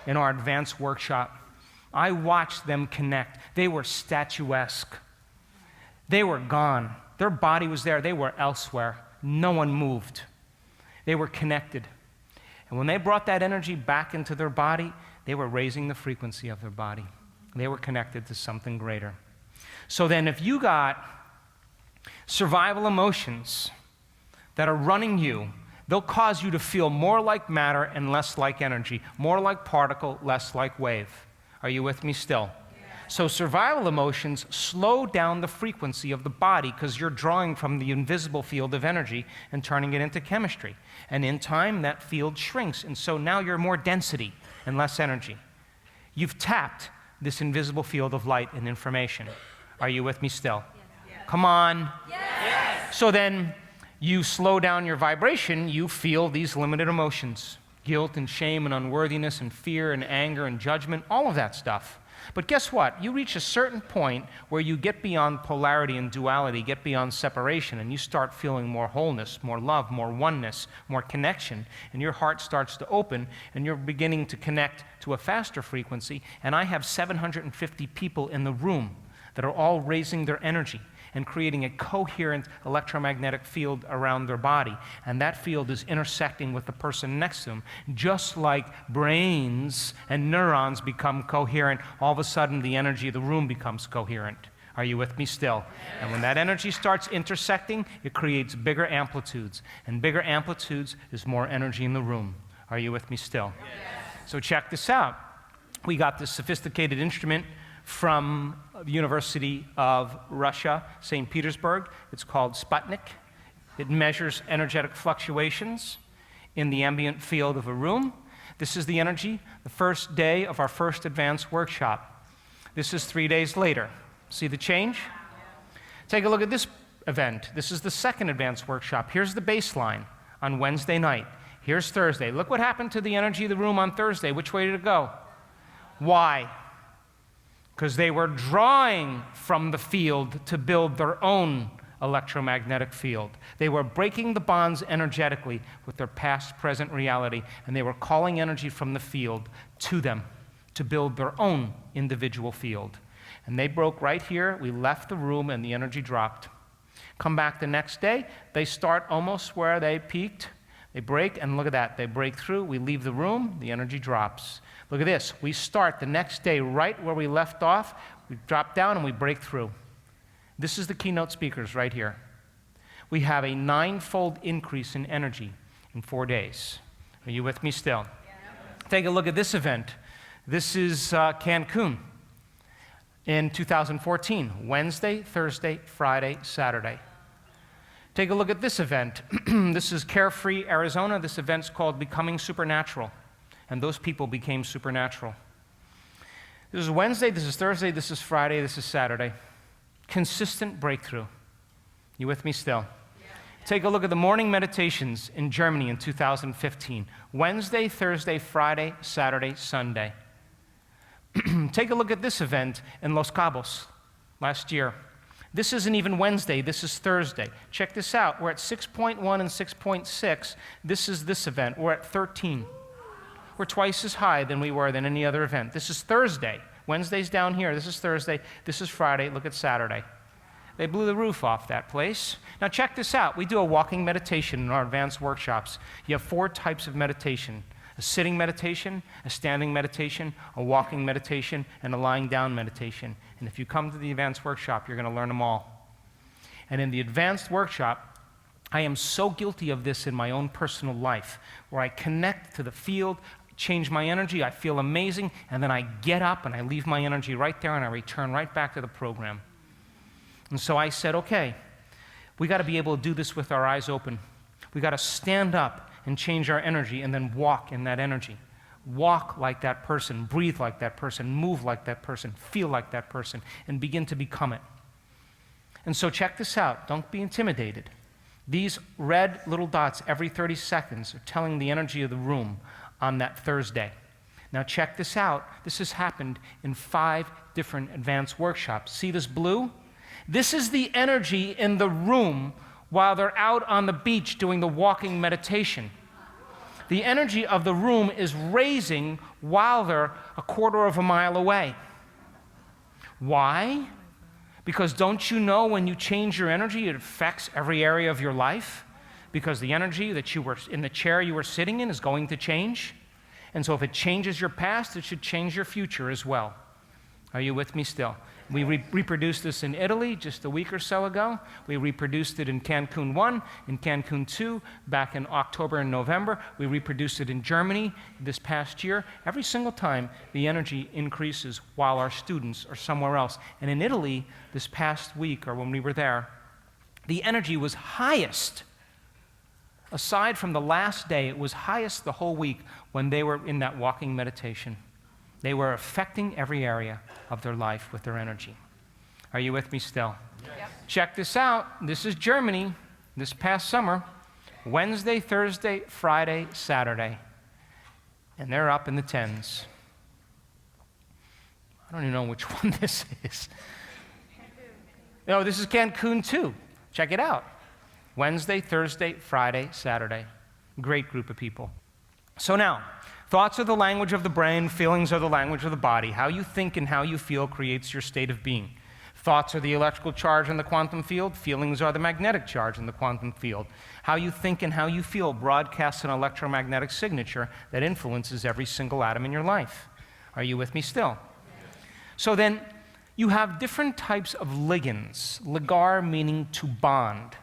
in our advanced workshop. I watched them connect. They were statuesque. They were gone. Their body was there. They were elsewhere. No one moved. They were connected. And when they brought that energy back into their body, they were raising the frequency of their body. They were connected to something greater. So then if you got survival emotions that are running you, they'll cause you to feel more like matter and less like energy, more like particle, less like wave. Are you with me still? Yeah. So survival emotions slow down the frequency of the body because you're drawing from the invisible field of energy and turning it into chemistry. And in time, that field shrinks. And so now you're more density and less energy. You've tapped this invisible field of light and information. Are you with me still? Yes. Come on. Yes. So then you slow down your vibration, you feel these limited emotions. Guilt and shame and unworthiness and fear and anger and judgment, all of that stuff. But guess what? You reach a certain point where you get beyond polarity and duality, get beyond separation, and you start feeling more wholeness, more love, more oneness, more connection, and your heart starts to open, and you're beginning to connect to a faster frequency, and I have 750 people in the room that are all raising their energy and creating a coherent electromagnetic field around their body. And that field is intersecting with the person next to them. Just like brains and neurons become coherent, all of a sudden the energy of the room becomes coherent. Are you with me still? Yes. And when that energy starts intersecting, it creates bigger amplitudes. And bigger amplitudes is more energy in the room. Are you with me still? Yes. So check this out. We got this sophisticated instrument from the University of Russia, St. Petersburg. It's called Sputnik. It measures energetic fluctuations in the ambient field of a room. This is the energy, the first day of our first advanced workshop. This is 3 days later. See the change? Take a look at this event. This is the second advanced workshop. Here's the baseline on Wednesday night. Here's Thursday. Look what happened to the energy of the room on Thursday. Which way did it go? Why? Because they were drawing from the field to build their own electromagnetic field. They were breaking the bonds energetically with their past, present reality, and they were calling energy from the field to them to build their own individual field. And they broke right here. We left the room, and the energy dropped. Come back the next day. They start almost where they peaked. They break, and look at that. They break through. We leave the room. The energy drops. Look at this. We start the next day right where we left off. We drop down and we break through. This is the keynote speakers right here. We have a 9-fold increase in energy in 4 days. Are you with me still? Yeah. Take a look at this event. This is Cancun in 2014. Wednesday, Thursday, Friday, Saturday. Take a look at this event. This is Carefree, Arizona. This event's called Becoming Supernatural. And those people became supernatural. This is Wednesday, this is Thursday, this is Friday, this is Saturday. Consistent breakthrough. You with me still? Yeah. Take a look at the morning meditations in Germany in 2015. Wednesday, Thursday, Friday, Saturday, Sunday. Take a look at this event in Los Cabos last year. This isn't even Wednesday, this is Thursday. Check this out, we're at 6.1 and 6.6. This is this event, we're at 13. We're twice as high than we were than any other event. This is Thursday. Wednesday's down here, this is Thursday, this is Friday, look at Saturday. They blew the roof off that place. Now check this out. We do a walking meditation in our advanced workshops. You have 4 types of meditation: a sitting meditation, a standing meditation, a walking meditation, and a lying down meditation. And if you come to the advanced workshop, you're going to learn them all. And in the advanced workshop, I am so guilty of this in my own personal life, where I connect to the field, change my energy, I feel amazing, and then I get up and I leave my energy right there and I return right back to the program. And so I said, okay, we got to be able to do this with our eyes open. We got to stand up and change our energy and then walk in that energy. Walk like that person, breathe like that person, move like that person, feel like that person, and begin to become it. And so check this out. Don't be intimidated. These red little dots every 30 seconds are telling the energy of the room on that Thursday. Now check this out. This has happened in 5 different advanced workshops. See this blue? This is the energy in the room while they're out on the beach doing the walking meditation. The energy of the room is raising while they're a quarter of a mile away. Why? Because don't you know when you change your energy, it affects every area of your life? Because the energy that you were in the chair you were sitting in is going to change. And so if it changes your past, it should change your future as well. Are you with me still? We reproduced this in Italy just a week or so ago. We reproduced it in Cancun 1, in Cancun 2, back in October and November. We reproduced it in Germany this past year. Every single time, the energy increases while our students are somewhere else. And in Italy, this past week, or when we were there, the energy was highest. Aside from the last day, it was highest the whole week when they were in that walking meditation. They were affecting every area of their life with their energy. Are you with me still? Yes. Check this out. This is Germany this past summer. Wednesday, Thursday, Friday, Saturday. And they're up in the 10s. I don't even know which one this is. No, this is Cancun 2. Check it out. Wednesday, Thursday, Friday, Saturday. Great group of people. So now, thoughts are the language of the brain, feelings are the language of the body. How you think and how you feel creates your state of being. Thoughts are the electrical charge in the quantum field, feelings are the magnetic charge in the quantum field. How you think and how you feel broadcasts an electromagnetic signature that influences every single atom in your life. Are you with me still? So then, you have different types of ligands, ligar meaning to bond,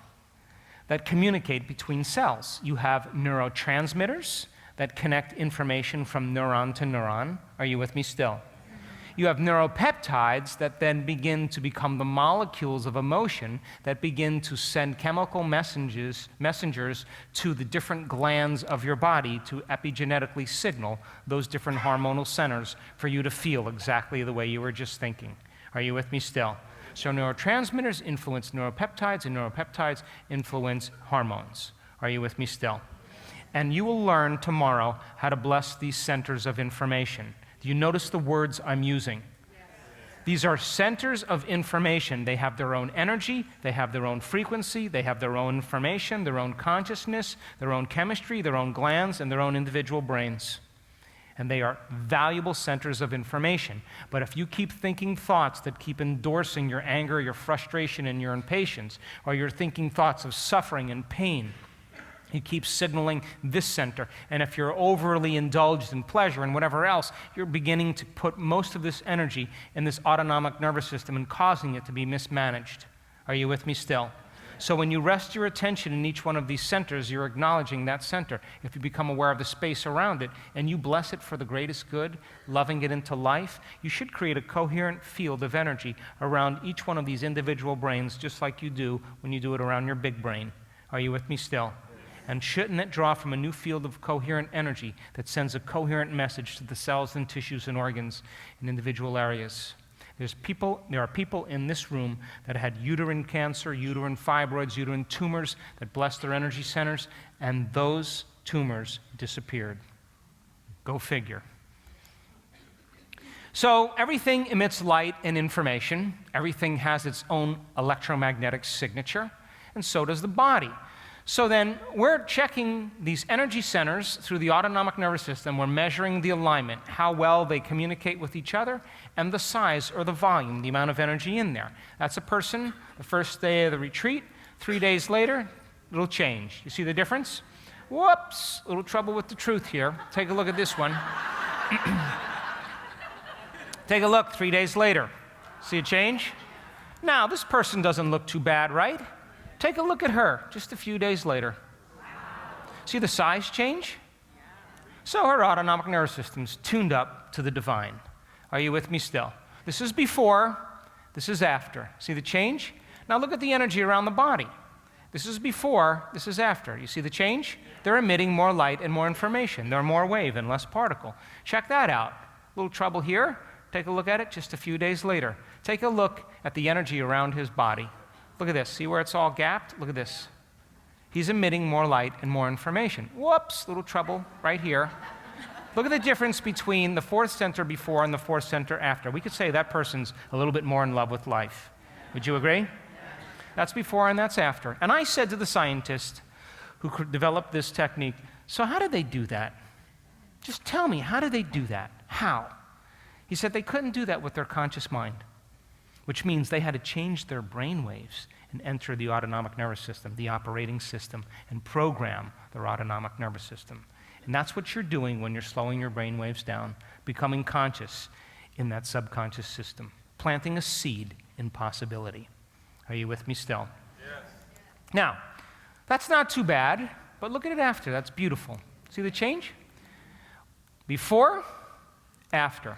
that communicate between cells. You have neurotransmitters that connect information from neuron to neuron. Are you with me still? You have neuropeptides that then begin to become the molecules of emotion that begin to send chemical messengers to the different glands of your body to epigenetically signal those different hormonal centers for you to feel exactly the way you were just thinking. Are you with me still? So neurotransmitters influence neuropeptides, and neuropeptides influence hormones. Are you with me still? And you will learn tomorrow how to bless these centers of information. Do you notice the words I'm using? Yes. These are centers of information. They have their own energy, they have their own frequency, they have their own information, their own consciousness, their own chemistry, their own glands, and their own individual brains. And they are valuable centers of information. But if you keep thinking thoughts that keep endorsing your anger, your frustration, and your impatience, or you're thinking thoughts of suffering and pain, you keep signaling this center. And if you're overly indulged in pleasure and whatever else, you're beginning to put most of this energy in this autonomic nervous system and causing it to be mismanaged. Are you with me still? So when you rest your attention in each one of these centers, you're acknowledging that center. If you become aware of the space around it and you bless it for the greatest good, loving it into life, you should create a coherent field of energy around each one of these individual brains, just like you do when you do it around your big brain. Are you with me still? And shouldn't it draw from a new field of coherent energy that sends a coherent message to the cells and tissues and organs in individual areas? There are people in this room that had uterine cancer, uterine fibroids, uterine tumors that blessed their energy centers, and those tumors disappeared. Go figure. So everything emits light and information. Everything has its own electromagnetic signature, and so does the body. So then we're checking these energy centers through the autonomic nervous system. We're measuring the alignment, how well they communicate with each other, and the size or the volume, the amount of energy in there. That's a person, the first day of the retreat. 3 days later, it'll change. You see the difference? Whoops, a little trouble with the truth here. Take a look at this one. Take a look 3 days later. See a change? Now, this person doesn't look too bad, right? Take a look at her just a few days later. See the size change? So her autonomic nervous system's tuned up to the divine. Are you with me still? This is before, this is after. See the change? Now look at the energy around the body. This is before, this is after. You see the change? They're emitting more light and more information. They're more wave and less particle. Check that out. A little trouble here. Take a look at it just a few days later. Take a look at the energy around his body. Look at this. See where it's all gapped? Look at this. He's emitting more light and more information. Whoops, little trouble right here. Look at the difference between the fourth center before and the fourth center after. We could say that person's a little bit more in love with life. Would you agree? That's before and that's after. And I said to the scientist who developed this technique, so how did they do that? Just tell me, how did they do that? How? He said they couldn't do that with their conscious mind, which means they had to change their brain waves and enter the autonomic nervous system, the operating system, and program their autonomic nervous system. And that's what you're doing when you're slowing your brain waves down, becoming conscious in that subconscious system, planting a seed in possibility. Are you with me still? Yes. Now, that's not too bad, but look at it after. That's beautiful. See the change? Before, after.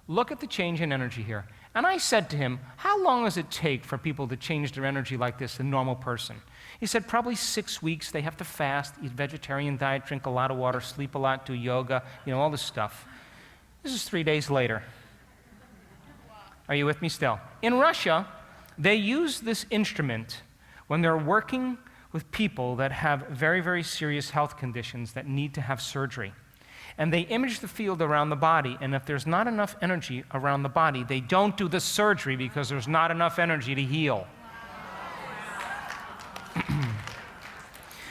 Look at the change in energy here. And I said to him, how long does it take for people to change their energy like this, a normal person? He said, probably 6 weeks. They have to fast, eat vegetarian diet, drink a lot of water, sleep a lot, do yoga, all this stuff. This is 3 days later. Are you with me still? In Russia, they use this instrument when they're working with people that have very, very serious health conditions that need to have surgery. And they image the field around the body, and if there's not enough energy around the body, they don't do the surgery because there's not enough energy to heal.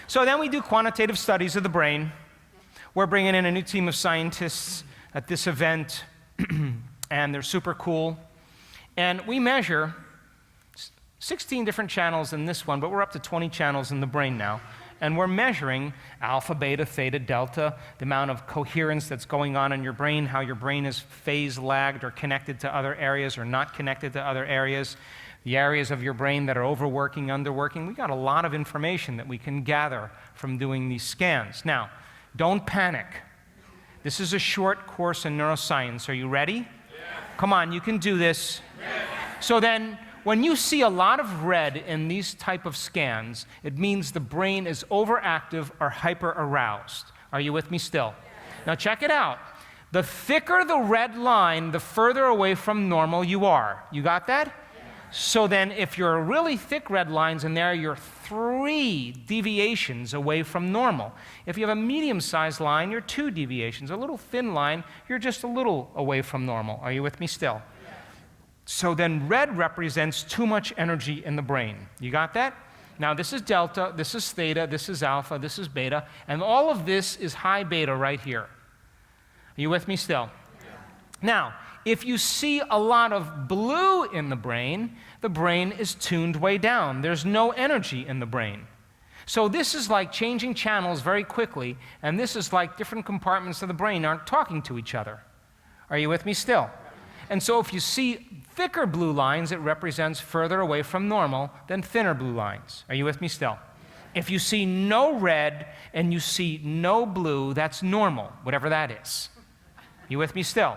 So then we do quantitative studies of the brain. We're bringing in a new team of scientists at this event, and they're super cool. And we measure 16 different channels in this one, but we're up to 20 channels in the brain now. And we're measuring alpha, beta, theta, delta, the amount of coherence that's going on in your brain, how your brain is phase lagged or connected to other areas or not connected to other areas, the areas of your brain that are overworking, underworking. We got a lot of information that we can gather from doing these scans. Now, don't panic. This is a short course in neuroscience. Are you ready? Yes. Come on, you can do this. Yes. So then, when you see a lot of red in these type of scans, it means the brain is overactive or hyper-aroused. Are you with me still? Yes. Now check it out. The thicker the red line, the further away from normal you are. You got that? Yes. So then if you're really thick red lines in there, you're 3 deviations away from normal. If you have a medium-sized line, you're 2 deviations. A little thin line, you're just a little away from normal. Are you with me still? So then red represents too much energy in the brain. You got that? Now this is delta, this is theta, this is alpha, this is beta, and all of this is high beta right here. Are you with me still? Yeah. Now, if you see a lot of blue in the brain is tuned way down. There's no energy in the brain. So this is like changing channels very quickly, and this is like different compartments of the brain aren't talking to each other. Are you with me still? And so if you see thicker blue lines, it represents further away from normal than thinner blue lines. Are you with me still? If you see no red and you see no blue, that's normal, whatever that is. You with me still?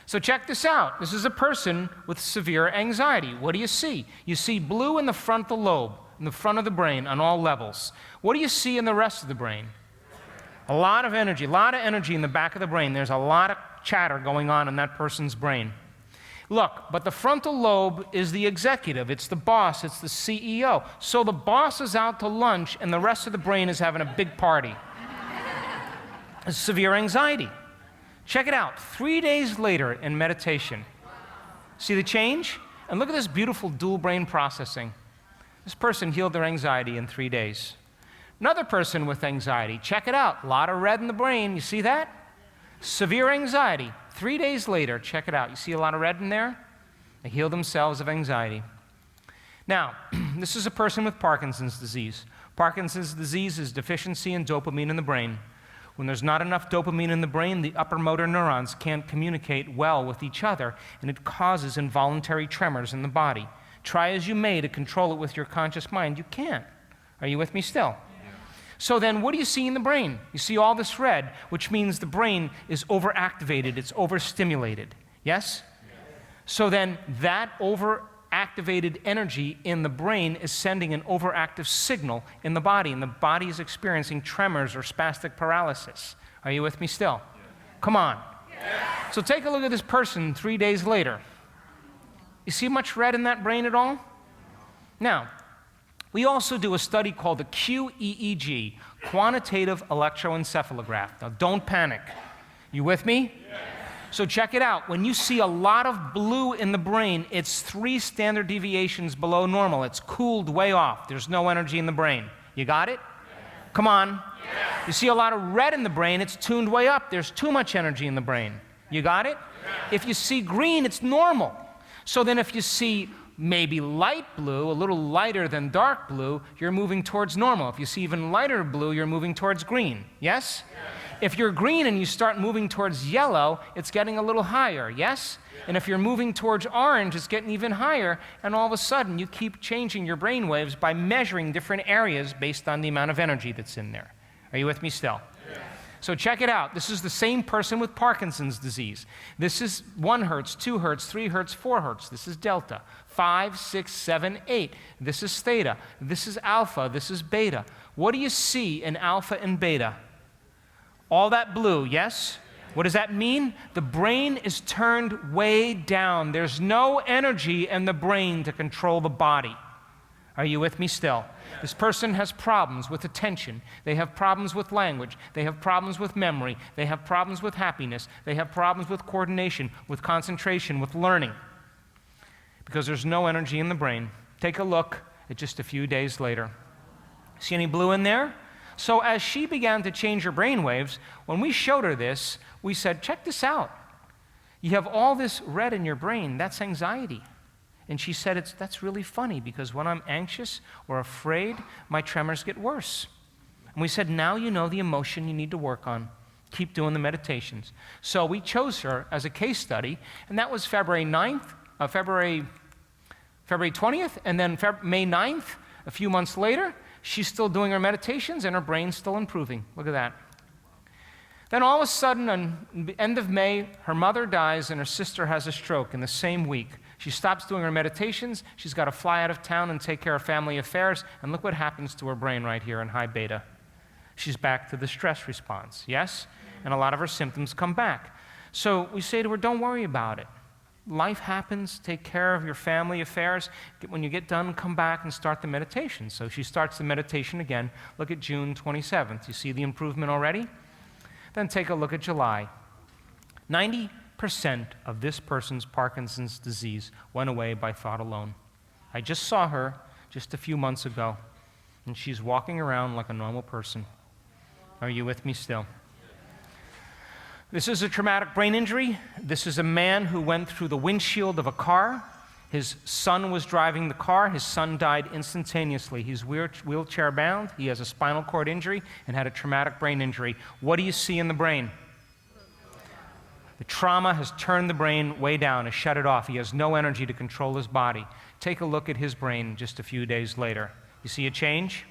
So check this out. This is a person with severe anxiety. What do you see? You see blue in the frontal lobe, in the front of the brain on all levels. What do you see in the rest of the brain? A lot of energy in the back of the brain. There's a lot of chatter going on in that person's brain. Look, but the frontal lobe is the executive. It's the boss. It's the CEO. So the boss is out to lunch, and the rest of the brain is having a big party. It's severe anxiety. Check it out. 3 days later in meditation. See the change? And look at this beautiful dual brain processing. This person healed their anxiety in 3 days. Another person with anxiety. Check it out. A lot of red in the brain. You see that? Severe anxiety. 3 days later, check it out. You see a lot of red in there? They heal themselves of anxiety. Now, this is a person with Parkinson's disease. Parkinson's disease is deficiency in dopamine in the brain. When there's not enough dopamine in the brain, the upper motor neurons can't communicate well with each other, and it causes involuntary tremors in the body. Try as you may to control it with your conscious mind, you can't. Are you with me still? So then what do you see in the brain? You see all this red, which means the brain is overactivated, it's overstimulated. Yes? So then that overactivated energy in the brain is sending an overactive signal in the body, and the body is experiencing tremors or spastic paralysis. Are you with me still? Come on. So take a look at this person 3 days later. You see much red in that brain at all? Now, we also do a study called the QEEG, Quantitative Electroencephalograph. Now, don't panic. You with me? Yes. So check it out. When you see a lot of blue in the brain, it's 3 standard deviations below normal. It's cooled way off. There's no energy in the brain. You got it? Yes. Come on. Yes. You see a lot of red in the brain, it's tuned way up. There's too much energy in the brain. You got it? Yes. If you see green, it's normal. So then if you see maybe light blue, a little lighter than dark blue, you're moving towards normal. If you see even lighter blue, you're moving towards green. Yes? If you're green and you start moving towards yellow, it's getting a little higher. Yes? And if you're moving towards orange, it's getting even higher. And all of a sudden, you keep changing your brain waves by measuring different areas based on the amount of energy that's in there. Are you with me still? So check it out. This is the same person with Parkinson's disease. This is 1 hertz, 2 hertz, 3 hertz, 4 hertz. This is delta. 5, 6, 7, 8. This is theta. This is alpha. This is beta. What do you see in alpha and beta? All that blue, yes? What does that mean? The brain is turned way down. There's no energy in the brain to control the body. Are you with me still? This person has problems with attention. They have problems with language. They have problems with memory. They have problems with happiness. They have problems with coordination, with concentration, with learning. Because there's no energy in the brain. Take a look at just a few days later. See any blue in there? So as she began to change her brain waves, when we showed her this, we said, check this out. You have all this red in your brain. That's anxiety. And she said, that's really funny because when I'm anxious or afraid, my tremors get worse. And we said, now you know the emotion you need to work on. Keep doing the meditations. So we chose her as a case study, and that was February 20th, and then May 9th, a few months later, she's still doing her meditations and her brain's still improving. Look at that. Then all of a sudden, on the end of May, her mother dies and her sister has a stroke in the same week. She stops doing her meditations, she's got to fly out of town and take care of family affairs, and look what happens to her brain right here in high beta. She's back to the stress response, yes? And a lot of her symptoms come back. So we say to her, don't worry about it. Life happens, take care of your family affairs. When you get done, come back and start the meditation. So she starts the meditation again. Look at June 27th. You see the improvement already? Then take a look at July. 90% of this person's Parkinson's disease went away by thought alone. I just saw her just a few months ago, and she's walking around like a normal person. Are you with me still? This is a traumatic brain injury. This is a man who went through the windshield of a car. His son was driving the car. His son died instantaneously. He's wheelchair bound. He has a spinal cord injury and had a traumatic brain injury. What do you see in the brain? The trauma has turned the brain way down, has shut it off. He has no energy to control his body. Take a look at his brain just a few days later. You see a change?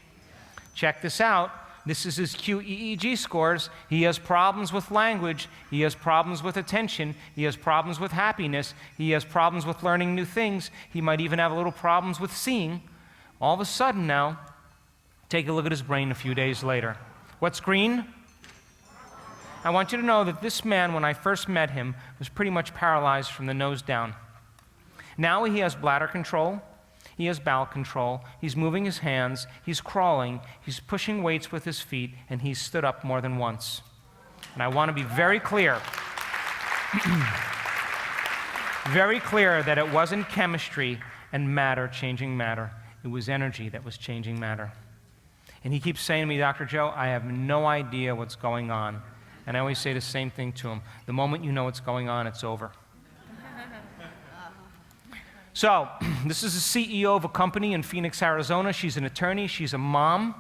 Check this out. This is his QEEG scores. He has problems with language. He has problems with attention. He has problems with happiness. He has problems with learning new things. He might even have a little problems with seeing. All of a sudden now, take a look at his brain a few days later. What's green? I want you to know that this man, when I first met him, was pretty much paralyzed from the nose down. Now he has bladder control. He has bowel control. He's moving his hands. He's crawling. He's pushing weights with his feet, and he's stood up more than once. And I want to be very clear, very clear that it wasn't chemistry and matter changing matter. It was energy that was changing matter. And he keeps saying to me, Dr. Joe, I have no idea what's going on. And I always say the same thing to him. The moment you know what's going on, it's over. So, this is the CEO of a company in Phoenix, Arizona. She's an attorney. She's a mom.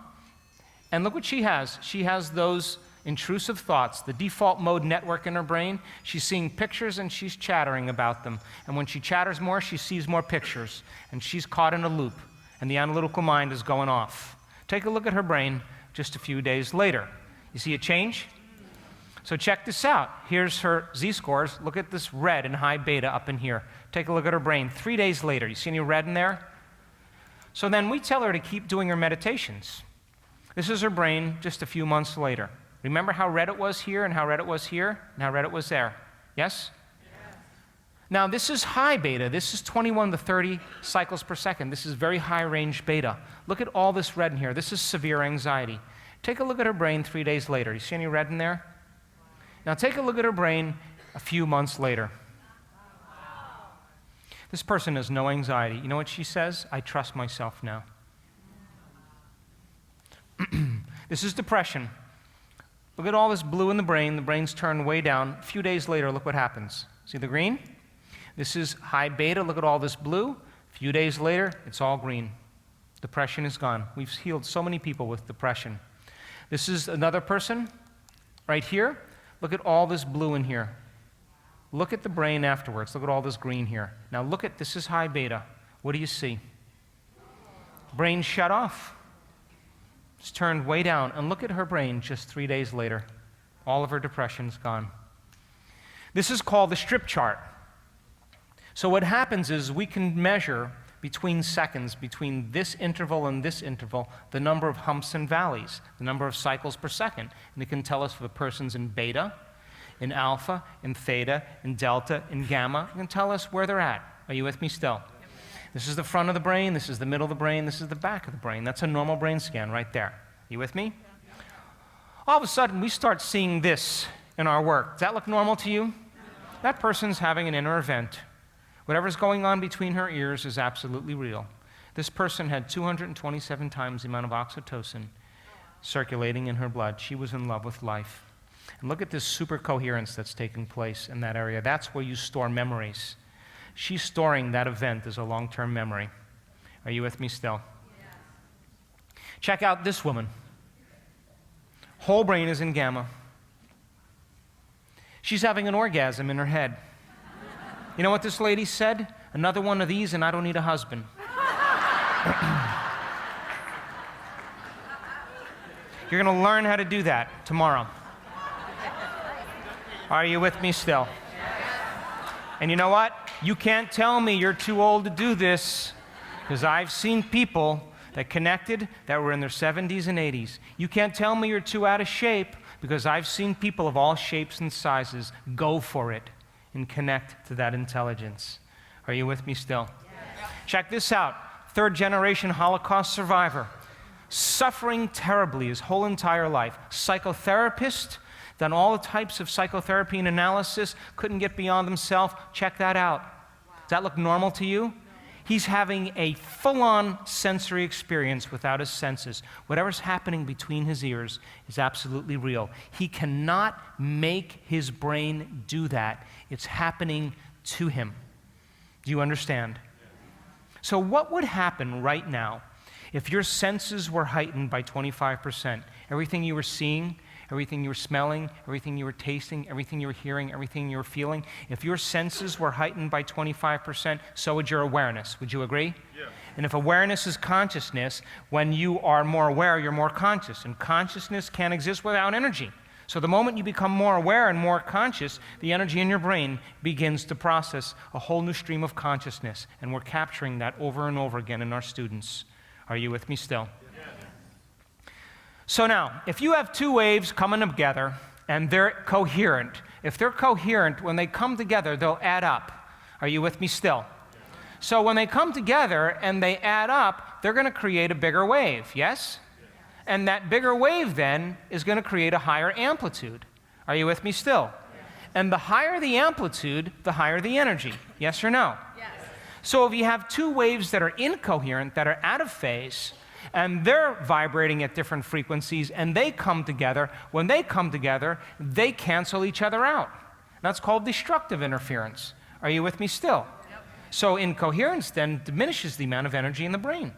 And look what she has. She has those intrusive thoughts, the default mode network in her brain. She's seeing pictures and she's chattering about them. And when she chatters more, she sees more pictures. And she's caught in a loop. And the analytical mind is going off. Take a look at her brain just a few days later. You see a change? So check this out. Here's her Z-scores. Look at this red and high beta up in here. Take a look at her brain 3 days later. You see any red in there? So then we tell her to keep doing her meditations. This is her brain just a few months later. Remember how red it was here and how red it was here and how red it was there? Yes? Yes. Now this is high beta. This is 21 to 30 cycles per second. This is very high range beta. Look at all this red in here. This is severe anxiety. Take a look at her brain 3 days later. You see any red in there? Now take a look at her brain a few months later. This person has no anxiety. You know what she says? I trust myself now. This is depression. Look at all this blue in the brain. The brain's turned way down. A few days later, look what happens. See the green? This is high beta. Look at all this blue. A few days later, it's all green. Depression is gone. We've healed so many people with depression. This is another person right here. Look at all this blue in here. Look at the brain afterwards. Look at all this green here. Now look at, this is high beta. What do you see? Brain shut off. It's turned way down. And look at her brain just 3 days later. All of her depression's gone. This is called the strip chart. So what happens is we can measure between seconds, between this interval and this interval, the number of humps and valleys, the number of cycles per second. And it can tell us if a person's in beta, in alpha, in theta, in delta, in gamma. It can tell us where they're at. Are you with me still? This is the front of the brain, this is the middle of the brain, this is the back of the brain. That's a normal brain scan right there. You with me? All of a sudden, we start seeing this in our work. Does that look normal to you? That person's having an inner event. Whatever's going on between her ears is absolutely real. This person had 227 times the amount of oxytocin circulating in her blood. She was in love with life. And look at this super coherence that's taking place in that area. That's where you store memories. She's storing that event as a long-term memory. Are you with me still? Yes. Check out this woman. Whole brain is in gamma. She's having an orgasm in her head. You know what this lady said? Another one of these and I don't need a husband. You're going to learn how to do that tomorrow. Are you with me still? And you know what? You can't tell me you're too old to do this, because I've seen people that connected that were in their 70s and 80s. You can't tell me you're too out of shape, because I've seen people of all shapes and sizes go for it and connect to that intelligence. Are you with me still? Yes. Check this out. Third-generation Holocaust survivor, suffering terribly his whole entire life. Psychotherapist, done all the types of psychotherapy and analysis, couldn't get beyond himself. Check that out. Wow. Does that look normal to you? No. He's having a full-on sensory experience without his senses. Whatever's happening between his ears is absolutely real. He cannot make his brain do that. It's happening to him. Do you understand? So what would happen right now if your senses were heightened by 25%? Everything you were seeing, everything you were smelling, everything you were tasting, everything you were hearing, everything you were feeling. If your senses were heightened by 25%, so would your awareness. Would you agree? Yeah. And if awareness is consciousness, when you are more aware, you're more conscious. And consciousness can't exist without energy. So the moment you become more aware and more conscious, the energy in your brain begins to process a whole new stream of consciousness. And we're capturing that over and over again in our students. Are you with me still? So now, if you have two waves coming together and they're coherent, if they're coherent, when they come together, they'll add up. Are you with me still? So when they come together and they add up, they're going to create a bigger wave, yes? And that bigger wave then is going to create a higher amplitude. Are you with me still? And the higher the amplitude, the higher the energy. Yes or no? Yes. So if you have two waves that are incoherent, that are out of phase, and they're vibrating at different frequencies, and they come together, when they come together, they cancel each other out. That's called destructive interference. Are you with me still? Yep. So incoherence then diminishes the amount of energy in the brain.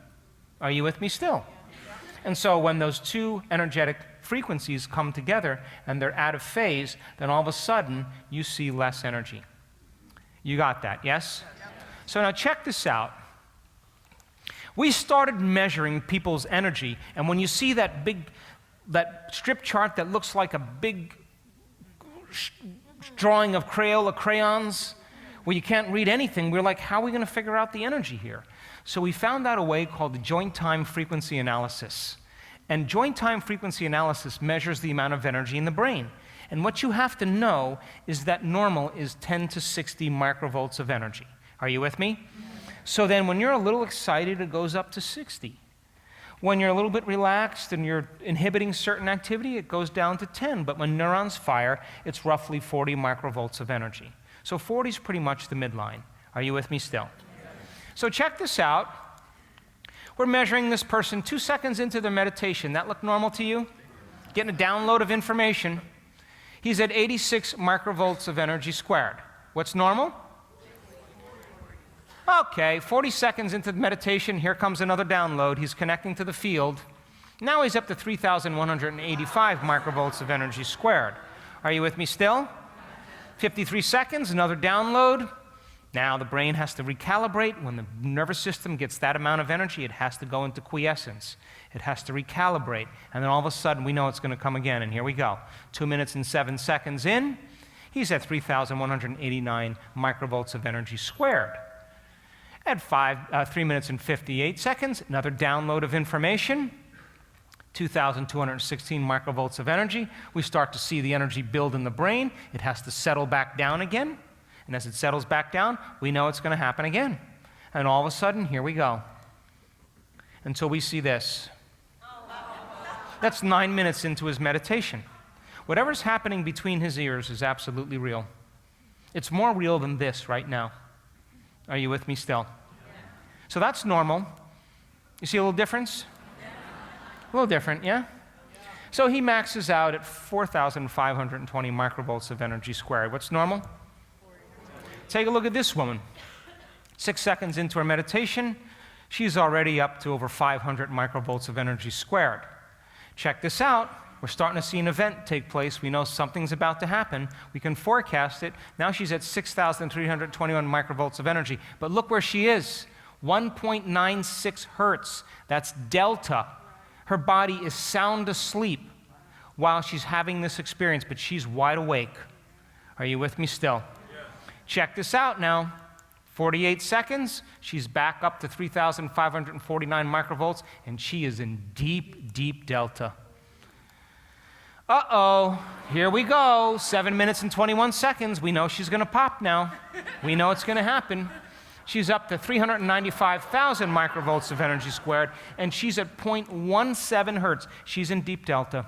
Are you with me still? Yep. And so when those two energetic frequencies come together and they're out of phase, then all of a sudden you see less energy. You got that, yes? Yep. So now check this out. We started measuring people's energy, and when you see that strip chart that looks like a big drawing of Crayola crayons, where you can't read anything, we're like, how are we going to figure out the energy here? So we found out a way called the joint time frequency analysis. And joint time frequency analysis measures the amount of energy in the brain. And what you have to know is that normal is 10 to 60 microvolts of energy. Are you with me? So then when you're a little excited, it goes up to 60. When you're a little bit relaxed and you're inhibiting certain activity, it goes down to 10. But when neurons fire, it's roughly 40 microvolts of energy. So 40 is pretty much the midline. Are you with me still? So check this out. We're measuring this person 2 seconds into their meditation. That look normal to you? Getting a download of information. He's at 86 microvolts of energy squared. What's normal? Okay, 40 seconds into the meditation, here comes another download. He's connecting to the field. Now he's up to 3,185 microvolts of energy squared. Are you with me still? 53 seconds, another download. Now the brain has to recalibrate. When the nervous system gets that amount of energy, it has to go into quiescence. It has to recalibrate. And then all of a sudden, we know it's going to come again. And here we go. 2 minutes and 7 seconds in, he's at 3,189 microvolts of energy squared. At 3 minutes and 58 seconds, another download of information, 2,216 microvolts of energy. We start to see the energy build in the brain. It has to settle back down again. And as it settles back down, we know it's going to happen again. And all of a sudden, here we go. Until we see this. That's 9 minutes into his meditation. Whatever's happening between his ears is absolutely real. It's more real than this right now. Are you with me still? Yeah. So that's normal. You see a little difference? Yeah. A little different, yeah? So he maxes out at 4,520 microvolts of energy squared. What's normal? Take a look at this woman. 6 seconds into her meditation, she's already up to over 500 microvolts of energy squared. Check this out. We're starting to see an event take place. We know something's about to happen. We can forecast it. Now she's at 6,321 microvolts of energy. But look where she is, 1.96 hertz. That's delta. Her body is sound asleep while she's having this experience, but she's wide awake. Are you with me still? Yeah. Check this out now. 48 seconds, she's back up to 3,549 microvolts, and she is in deep, deep delta. Uh-oh, here we go. 7 minutes and 21 seconds. We know she's going to pop now. We know it's going to happen. She's up to 395,000 microvolts of energy squared, and she's at 0.17 hertz. She's in deep delta.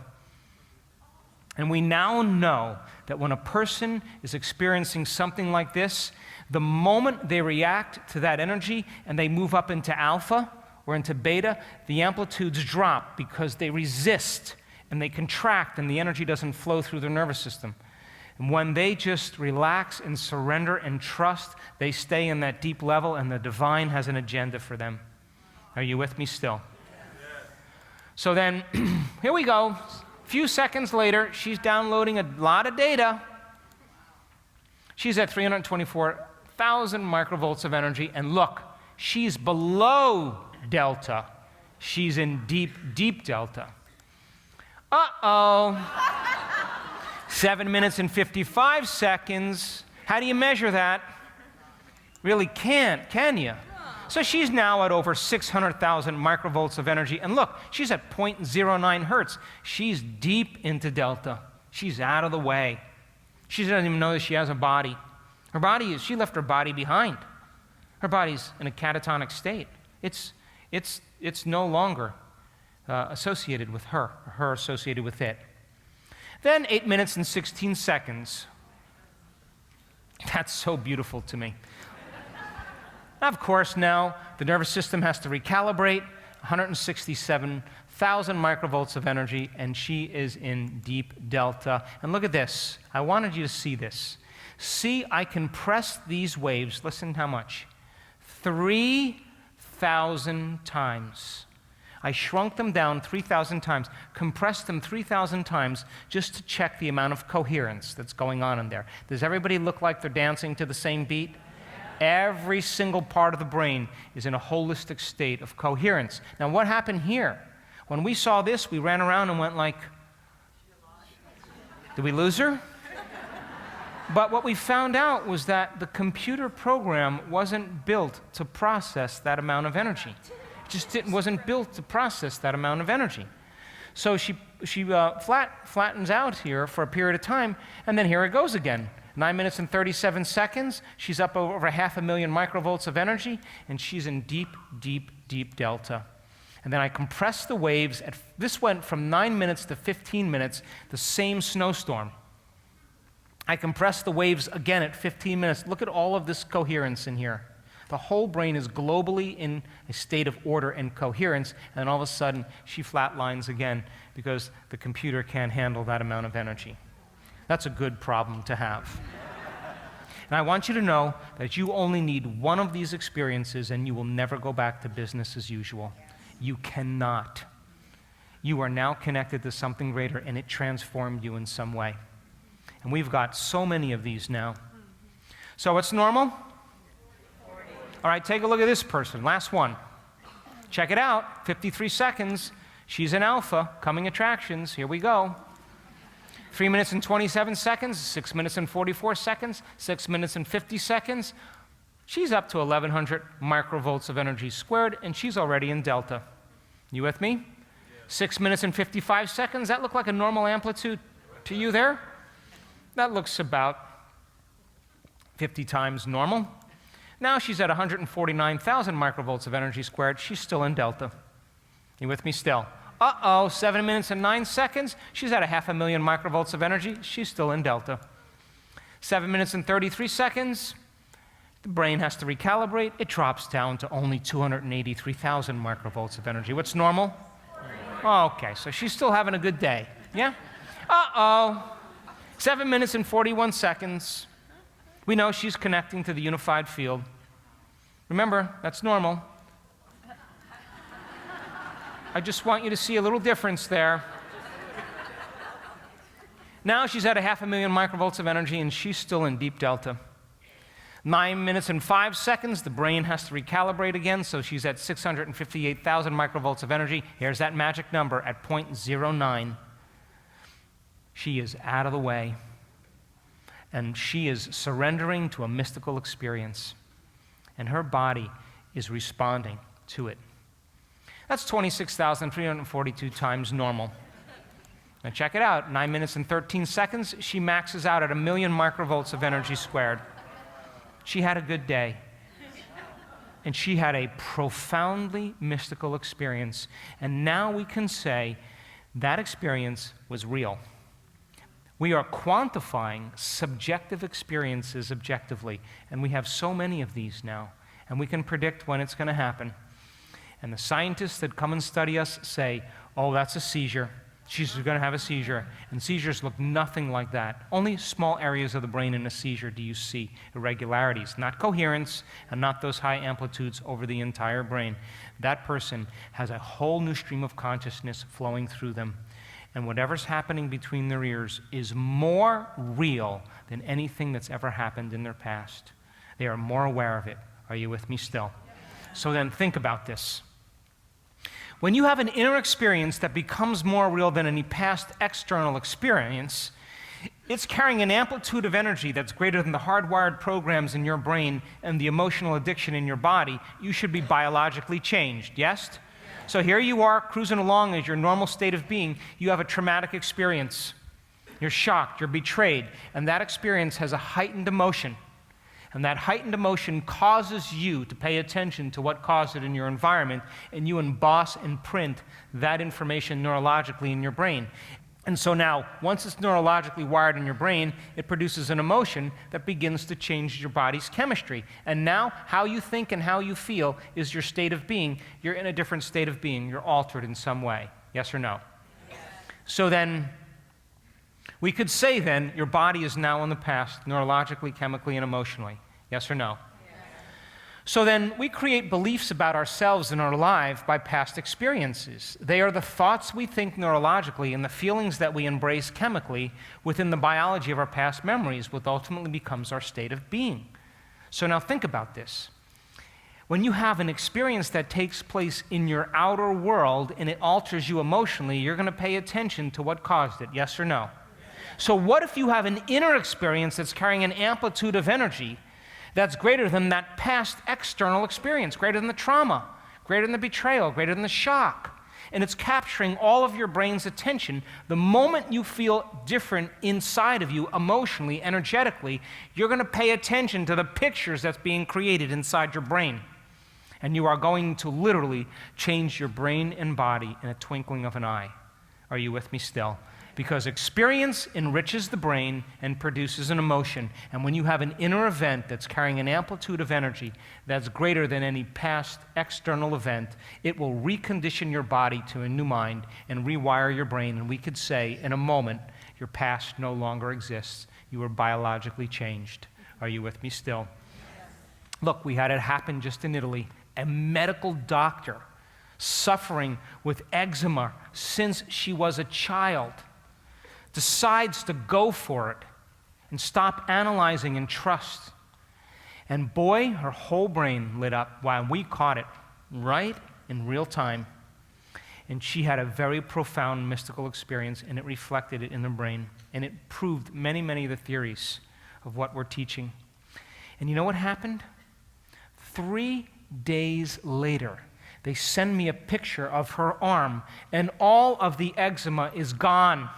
And we now know that when a person is experiencing something like this, the moment they react to that energy and they move up into alpha or into beta, the amplitudes drop because they resist and they contract and the energy doesn't flow through their nervous system. And when they just relax and surrender and trust, they stay in that deep level and the divine has an agenda for them. Are you with me still? Yes. So then, here we go. A few seconds later, she's downloading a lot of data. She's at 324,000 microvolts of energy, and look, she's below delta. She's in deep, deep delta. Uh-oh. 7 minutes and 55 seconds. How do you measure that? Really can't, can you? So she's now at over 600,000 microvolts of energy. And look, she's at 0.09 hertz. She's deep into delta. She's out of the way. She doesn't even know that she has a body. She left her body behind. Her body's in a catatonic state. It's no longer associated with her, or her associated with it. Then 8 minutes and 16 seconds. That's so beautiful to me. Of course, now the nervous system has to recalibrate, 167,000 microvolts of energy, and she is in deep delta. And look at this. I wanted you to see this. See, I compressed these waves, listen how much, 3,000 times. I shrunk them down 3,000 times, compressed them 3,000 times just to check the amount of coherence that's going on in there. Does everybody look like they're dancing to the same beat? Every single part of the brain is in a holistic state of coherence. Now, what happened here? When we saw this, we ran around and went like, did we lose her? But what we found out was that the computer program wasn't built to process that amount of energy. It just wasn't built to process that amount of energy. So she flattens out here for a period of time, and then here it goes again. 9 minutes and 37 seconds, she's up over 500,000 microvolts of energy, and she's in deep, deep, deep delta. And then I compressed the waves. This went from 9 minutes to 15 minutes, the same snowstorm. I compressed the waves again at 15 minutes. Look at all of this coherence in here. The whole brain is globally in a state of order and coherence, and then all of a sudden, she flatlines again because the computer can't handle that amount of energy. That's a good problem to have. And I want you to know that you only need one of these experiences and you will never go back to business as usual. You cannot. You are now connected to something greater and it transformed you in some way. And we've got so many of these now. So what's normal? 40. All right, take a look at this person. Last one. Check it out. 53 seconds. She's in alpha, coming attractions. Here we go. 3 minutes and 27 seconds, 6 minutes and 44 seconds, 6 minutes and 50 seconds. She's up to 1,100 microvolts of energy squared, and she's already in delta. You with me? Yeah. 6 minutes and 55 seconds. That look like a normal amplitude to you there? That looks about 50 times normal. Now she's at 149,000 microvolts of energy squared. She's still in delta. You with me still? 7 minutes and 9 seconds. She's at 500,000 microvolts of energy. She's still in delta. 7 minutes and 33 seconds. The brain has to recalibrate. It drops down to only 283,000 microvolts of energy. What's normal? Okay, so she's still having a good day. Yeah? 7 minutes and 41 seconds. We know she's connecting to the unified field. Remember, that's normal. I just want you to see a little difference there. Now she's at 500,000 microvolts of energy, and she's still in deep delta. 9 minutes and 5 seconds, the brain has to recalibrate again, so she's at 658,000 microvolts of energy. Here's that magic number at 0.09. She is out of the way, and she is surrendering to a mystical experience, and her body is responding to it. That's 26,342 times normal. Now check it out, 9 minutes and 13 seconds, she maxes out at 1,000,000 microvolts of energy squared. She had a good day. And she had a profoundly mystical experience. And now we can say that experience was real. We are quantifying subjective experiences objectively, and we have so many of these now, and we can predict when it's going to happen. And the scientists that come and study us say, oh, that's a seizure. She's going to have a seizure. And seizures look nothing like that. Only small areas of the brain in a seizure do you see irregularities, not coherence and not those high amplitudes over the entire brain. That person has a whole new stream of consciousness flowing through them. And whatever's happening between their ears is more real than anything that's ever happened in their past. They are more aware of it. Are you with me still? So then think about this. When you have an inner experience that becomes more real than any past external experience, it's carrying an amplitude of energy that's greater than the hardwired programs in your brain and the emotional addiction in your body. You should be biologically changed, yes? So here you are cruising along as your normal state of being. You have a traumatic experience. You're shocked, you're betrayed, and that experience has a heightened emotion. And that heightened emotion causes you to pay attention to what caused it in your environment, and you emboss and print that information neurologically in your brain. And so now, once it's neurologically wired in your brain, it produces an emotion that begins to change your body's chemistry. And now, how you think and how you feel is your state of being. You're in a different state of being. You're altered in some way. Yes or no? Yes. So then, we could say then, your body is now in the past, neurologically, chemically, and emotionally. Yes or no? So then we create beliefs about ourselves and our life by past experiences. They are the thoughts we think neurologically and the feelings that we embrace chemically within the biology of our past memories, what ultimately becomes our state of being. So now think about this. When you have an experience that takes place in your outer world and it alters you emotionally, you're going to pay attention to what caused it, yes or no? So what if you have an inner experience that's carrying an amplitude of energy that's greater than that past external experience, greater than the trauma, greater than the betrayal, greater than the shock. And it's capturing all of your brain's attention. The moment you feel different inside of you, emotionally, energetically, you're going to pay attention to the pictures that's being created inside your brain. And you are going to literally change your brain and body in a twinkling of an eye. Are you with me still? Because experience enriches the brain and produces an emotion. And when you have an inner event that's carrying an amplitude of energy that's greater than any past external event, it will recondition your body to a new mind and rewire your brain. And we could say, in a moment, your past no longer exists. You are biologically changed. Are you with me still? Yes. Look, we had it happen just in Italy. A medical doctor suffering with eczema since she was a child decides to go for it and stop analyzing and trust. And boy, her whole brain lit up while we caught it right in real time. And she had a very profound mystical experience, and it reflected it in the brain. And it proved many, many of the theories of what we're teaching. And you know what happened? 3 days later, they send me a picture of her arm, and all of the eczema is gone.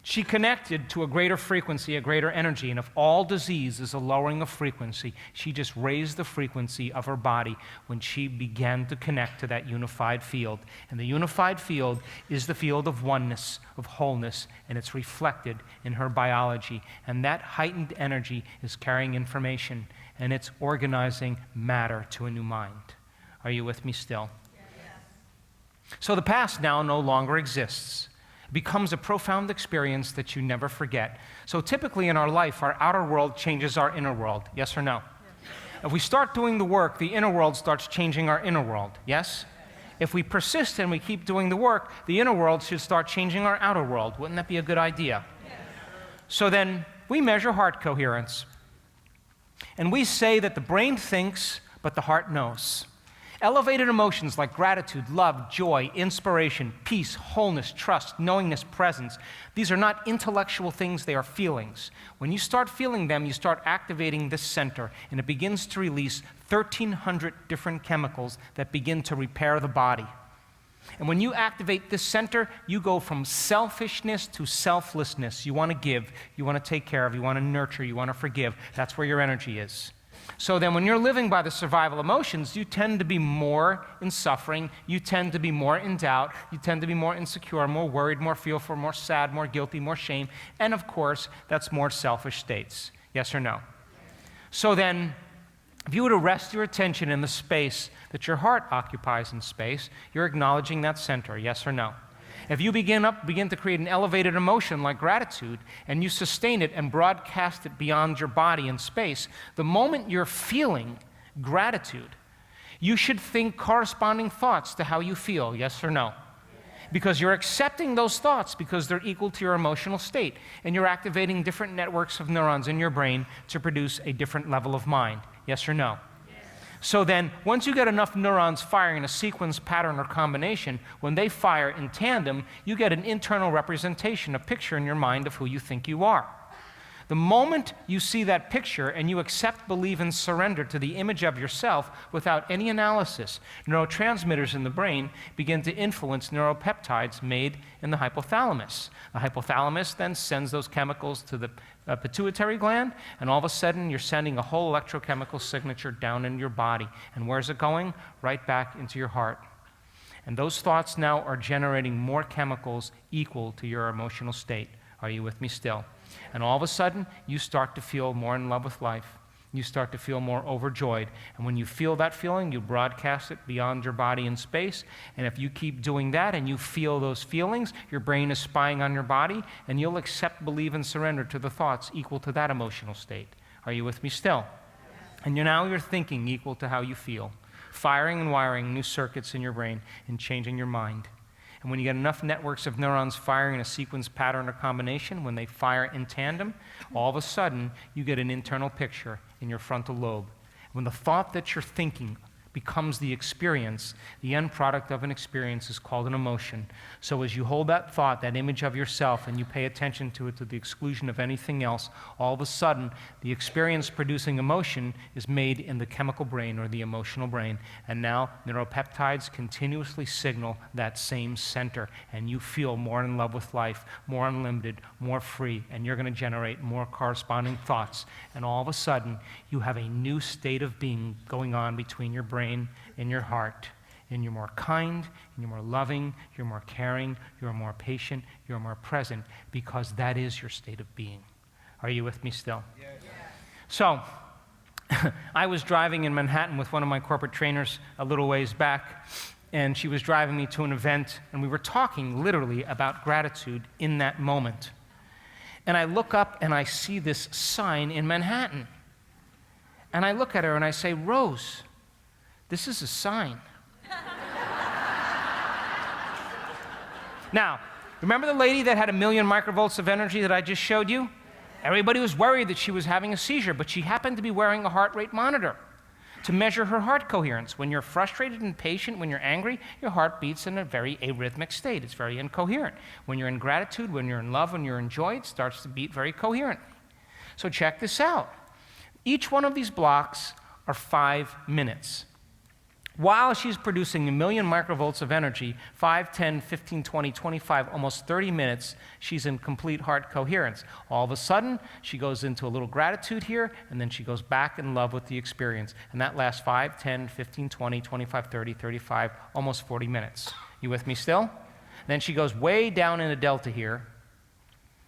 She connected to a greater frequency, a greater energy, and if all disease is a lowering of frequency, she just raised the frequency of her body when she began to connect to that unified field. And the unified field is the field of oneness, of wholeness, and it's reflected in her biology. And that heightened energy is carrying information, and it's organizing matter to a new mind. Are you with me still? Yes. So the past now no longer exists. Becomes a profound experience that you never forget. So typically in our life, our outer world changes our inner world. Yes or no? Yes. If we start doing the work, the inner world starts changing our inner world. Yes? If we persist and we keep doing the work, the inner world should start changing our outer world. Wouldn't that be a good idea? Yes. So then we measure heart coherence. And we say that the brain thinks, but the heart knows. Elevated emotions like gratitude, love, joy, inspiration, peace, wholeness, trust, knowingness, presence. These are not intellectual things, they are feelings. When you start feeling them, you start activating this center, and it begins to release 1,300 different chemicals that begin to repair the body. And when you activate this center, you go from selfishness to selflessness. You want to give, you want to take care of, you want to nurture, you want to forgive. That's where your energy is. So then when you're living by the survival emotions, you tend to be more in suffering, you tend to be more in doubt, you tend to be more insecure, more worried, more fearful, more sad, more guilty, more shame, and of course, that's more selfish states. Yes or no? So then, if you were to rest your attention in the space that your heart occupies in space, you're acknowledging that center, yes or no? If you begin to create an elevated emotion like gratitude, and you sustain it and broadcast it beyond your body in space, the moment you're feeling gratitude, you should think corresponding thoughts to how you feel, yes or no? Because you're accepting those thoughts because they're equal to your emotional state, and you're activating different networks of neurons in your brain to produce a different level of mind, yes or no? So then, once you get enough neurons firing in a sequence, pattern, or combination, when they fire in tandem, you get an internal representation, a picture in your mind of who you think you are. The moment you see that picture and you accept, believe, and surrender to the image of yourself without any analysis, neurotransmitters in the brain begin to influence neuropeptides made in the hypothalamus. The hypothalamus then sends those chemicals to the pituitary gland, and all of a sudden you're sending a whole electrochemical signature down in your body. And where's it going? Right back into your heart. And those thoughts now are generating more chemicals equal to your emotional state. Are you with me still? And all of a sudden, you start to feel more in love with life. You start to feel more overjoyed. And when you feel that feeling, you broadcast it beyond your body in space. And if you keep doing that and you feel those feelings, your brain is spying on your body, and you'll accept, believe, and surrender to the thoughts equal to that emotional state. Are you with me still? Yes. And now you're thinking equal to how you feel, firing and wiring new circuits in your brain and changing your mind. And when you get enough networks of neurons firing in a sequence, pattern, or combination, when they fire in tandem, all of a sudden, you get an internal picture in your frontal lobe. When the thought that you're thinking becomes the experience, the end product of an experience is called an emotion. So as you hold that thought, that image of yourself, and you pay attention to it to the exclusion of anything else, all of a sudden, the experience-producing emotion is made in the chemical brain or the emotional brain. And now neuropeptides continuously signal that same center, and you feel more in love with life, more unlimited, more free, and you're going to generate more corresponding thoughts. And all of a sudden, you have a new state of being going on between your brain and your heart. And you're more kind, and you're more loving, you're more caring, you're more patient, you're more present, because that is your state of being. Are you with me still? Yes. So, I was driving in Manhattan with one of my corporate trainers a little ways back, and she was driving me to an event, and we were talking literally about gratitude in that moment. And I look up and I see this sign in Manhattan. And I look at her and I say, Rose, this is a sign. Now, remember the lady that had 1 million microvolts of energy that I just showed you? Everybody was worried that she was having a seizure, but she happened to be wearing a heart rate monitor to measure her heart coherence. When you're frustrated and impatient, when you're angry, your heart beats in a very arrhythmic state. It's very incoherent. When you're in gratitude, when you're in love, when you're in joy, it starts to beat very coherently. So check this out. Each one of these blocks are 5 minutes. While she's producing 1 million microvolts of energy, 5, 10, 15, 20, 25, almost 30 minutes, she's in complete heart coherence. All of a sudden, she goes into a little gratitude here, and then she goes back in love with the experience. And that lasts 5, 10, 15, 20, 25, 30, 35, almost 40 minutes. You with me still? Then she goes way down in a delta here,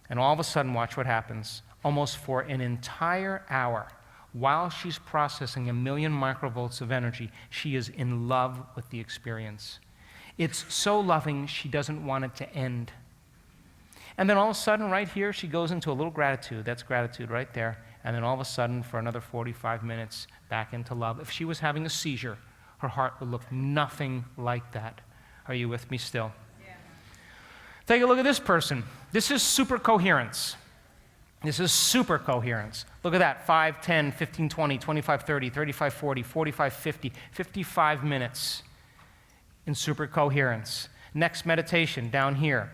and all of a sudden, watch what happens. Almost for an entire hour, while she's processing 1 million microvolts of energy, she is in love with the experience. It's so loving, she doesn't want it to end. And then all of a sudden, right here, she goes into a little gratitude. That's gratitude right there. And then all of a sudden, for another 45 minutes, back into love. If she was having a seizure, her heart would look nothing like that. Are you with me still? Yeah. Take a look at this person. This is super coherence. This is super coherence. Look at that, 5, 10, 15, 20, 25, 30, 35, 40, 45, 50, 55 minutes in super coherence. Next meditation, down here,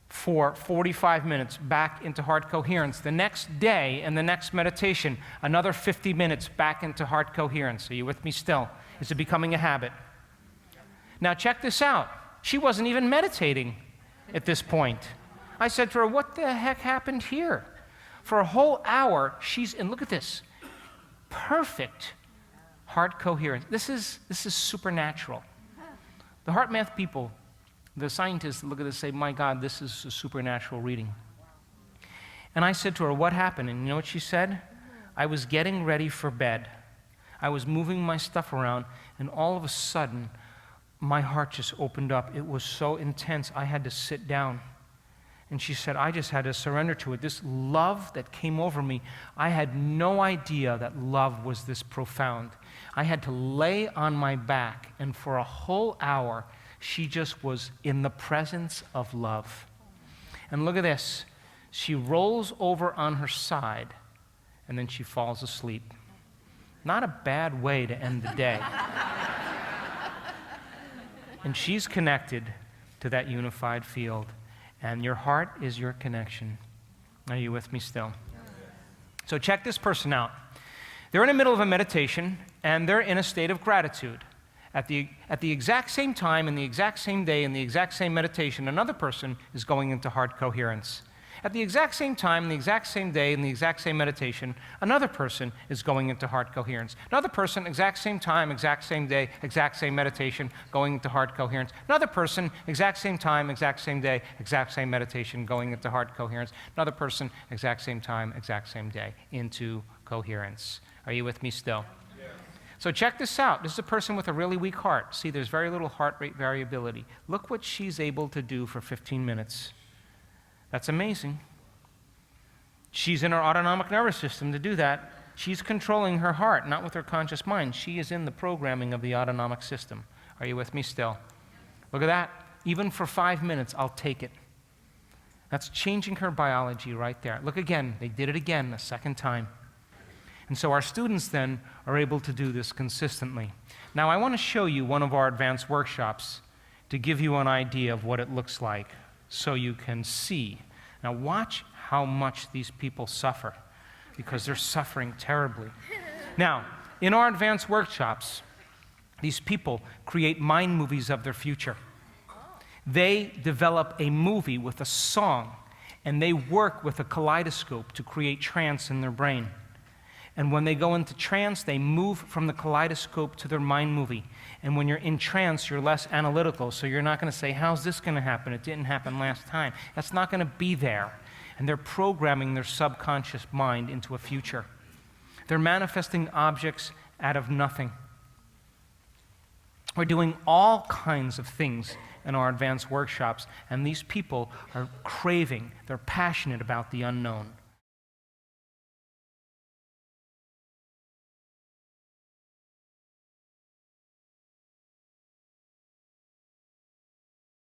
for 45 minutes back into heart coherence. The next day and the next meditation, another 50 minutes back into heart coherence. Are you with me still? Is it becoming a habit? Now check this out. She wasn't even meditating at this point. I said to her, what the heck happened here? For a whole hour, she's in, look at this, perfect heart coherence. This is supernatural. The heart math people, the scientists look at this and say, my God, this is a supernatural reading. And I said to her, what happened? And you know what she said? I was getting ready for bed. I was moving my stuff around, and all of a sudden, my heart just opened up. It was so intense, I had to sit down. And she said, I just had to surrender to it. This love that came over me, I had no idea that love was this profound. I had to lay on my back, and for a whole hour, she just was in the presence of love. And look at this. She rolls over on her side, and then she falls asleep. Not a bad way to end the day. And she's connected to that unified field. And your heart is your connection. Are you with me still? So check this person out. They're in the middle of a meditation, and they're in a state of gratitude. At the exact same time, in the exact same day, in the exact same meditation, another person is going into heart coherence. At the exact same time, in the exact same day, in the exact same meditation, another person is going into heart coherence. Another person, exact same time, exact same day, exact same meditation, going into heart coherence. Another person, exact same time, exact same day, exact same meditation, going into heart coherence. Another person, exact same time, exact same day, into coherence. Are you with me still? Yeah. So check this out. This is a person with a really weak heart. See, there's very little heart rate variability. Look what she's able to do for 15 minutes. That's amazing. She's in her autonomic nervous system to do that. She's controlling her heart, not with her conscious mind. She is in the programming of the autonomic system. Are you with me still? Look at that. Even for 5 minutes, I'll take it. That's changing her biology right there. Look again. They did it again a second time. And so our students then are able to do this consistently. Now, I want to show you one of our advanced workshops to give you an idea of what it looks like, so you can see. Now watch how much these people suffer, because they're suffering terribly. Now, in our advanced workshops, these people create mind movies of their future. They develop a movie with a song, and they work with a kaleidoscope to create trance in their brain. And when they go into trance, they move from the kaleidoscope to their mind movie. And when you're in trance, you're less analytical, so you're not going to say, how's this going to happen? It didn't happen last time. That's not going to be there. And they're programming their subconscious mind into a future. They're manifesting objects out of nothing. We're doing all kinds of things in our advanced workshops, and these people are craving, they're passionate about the unknown.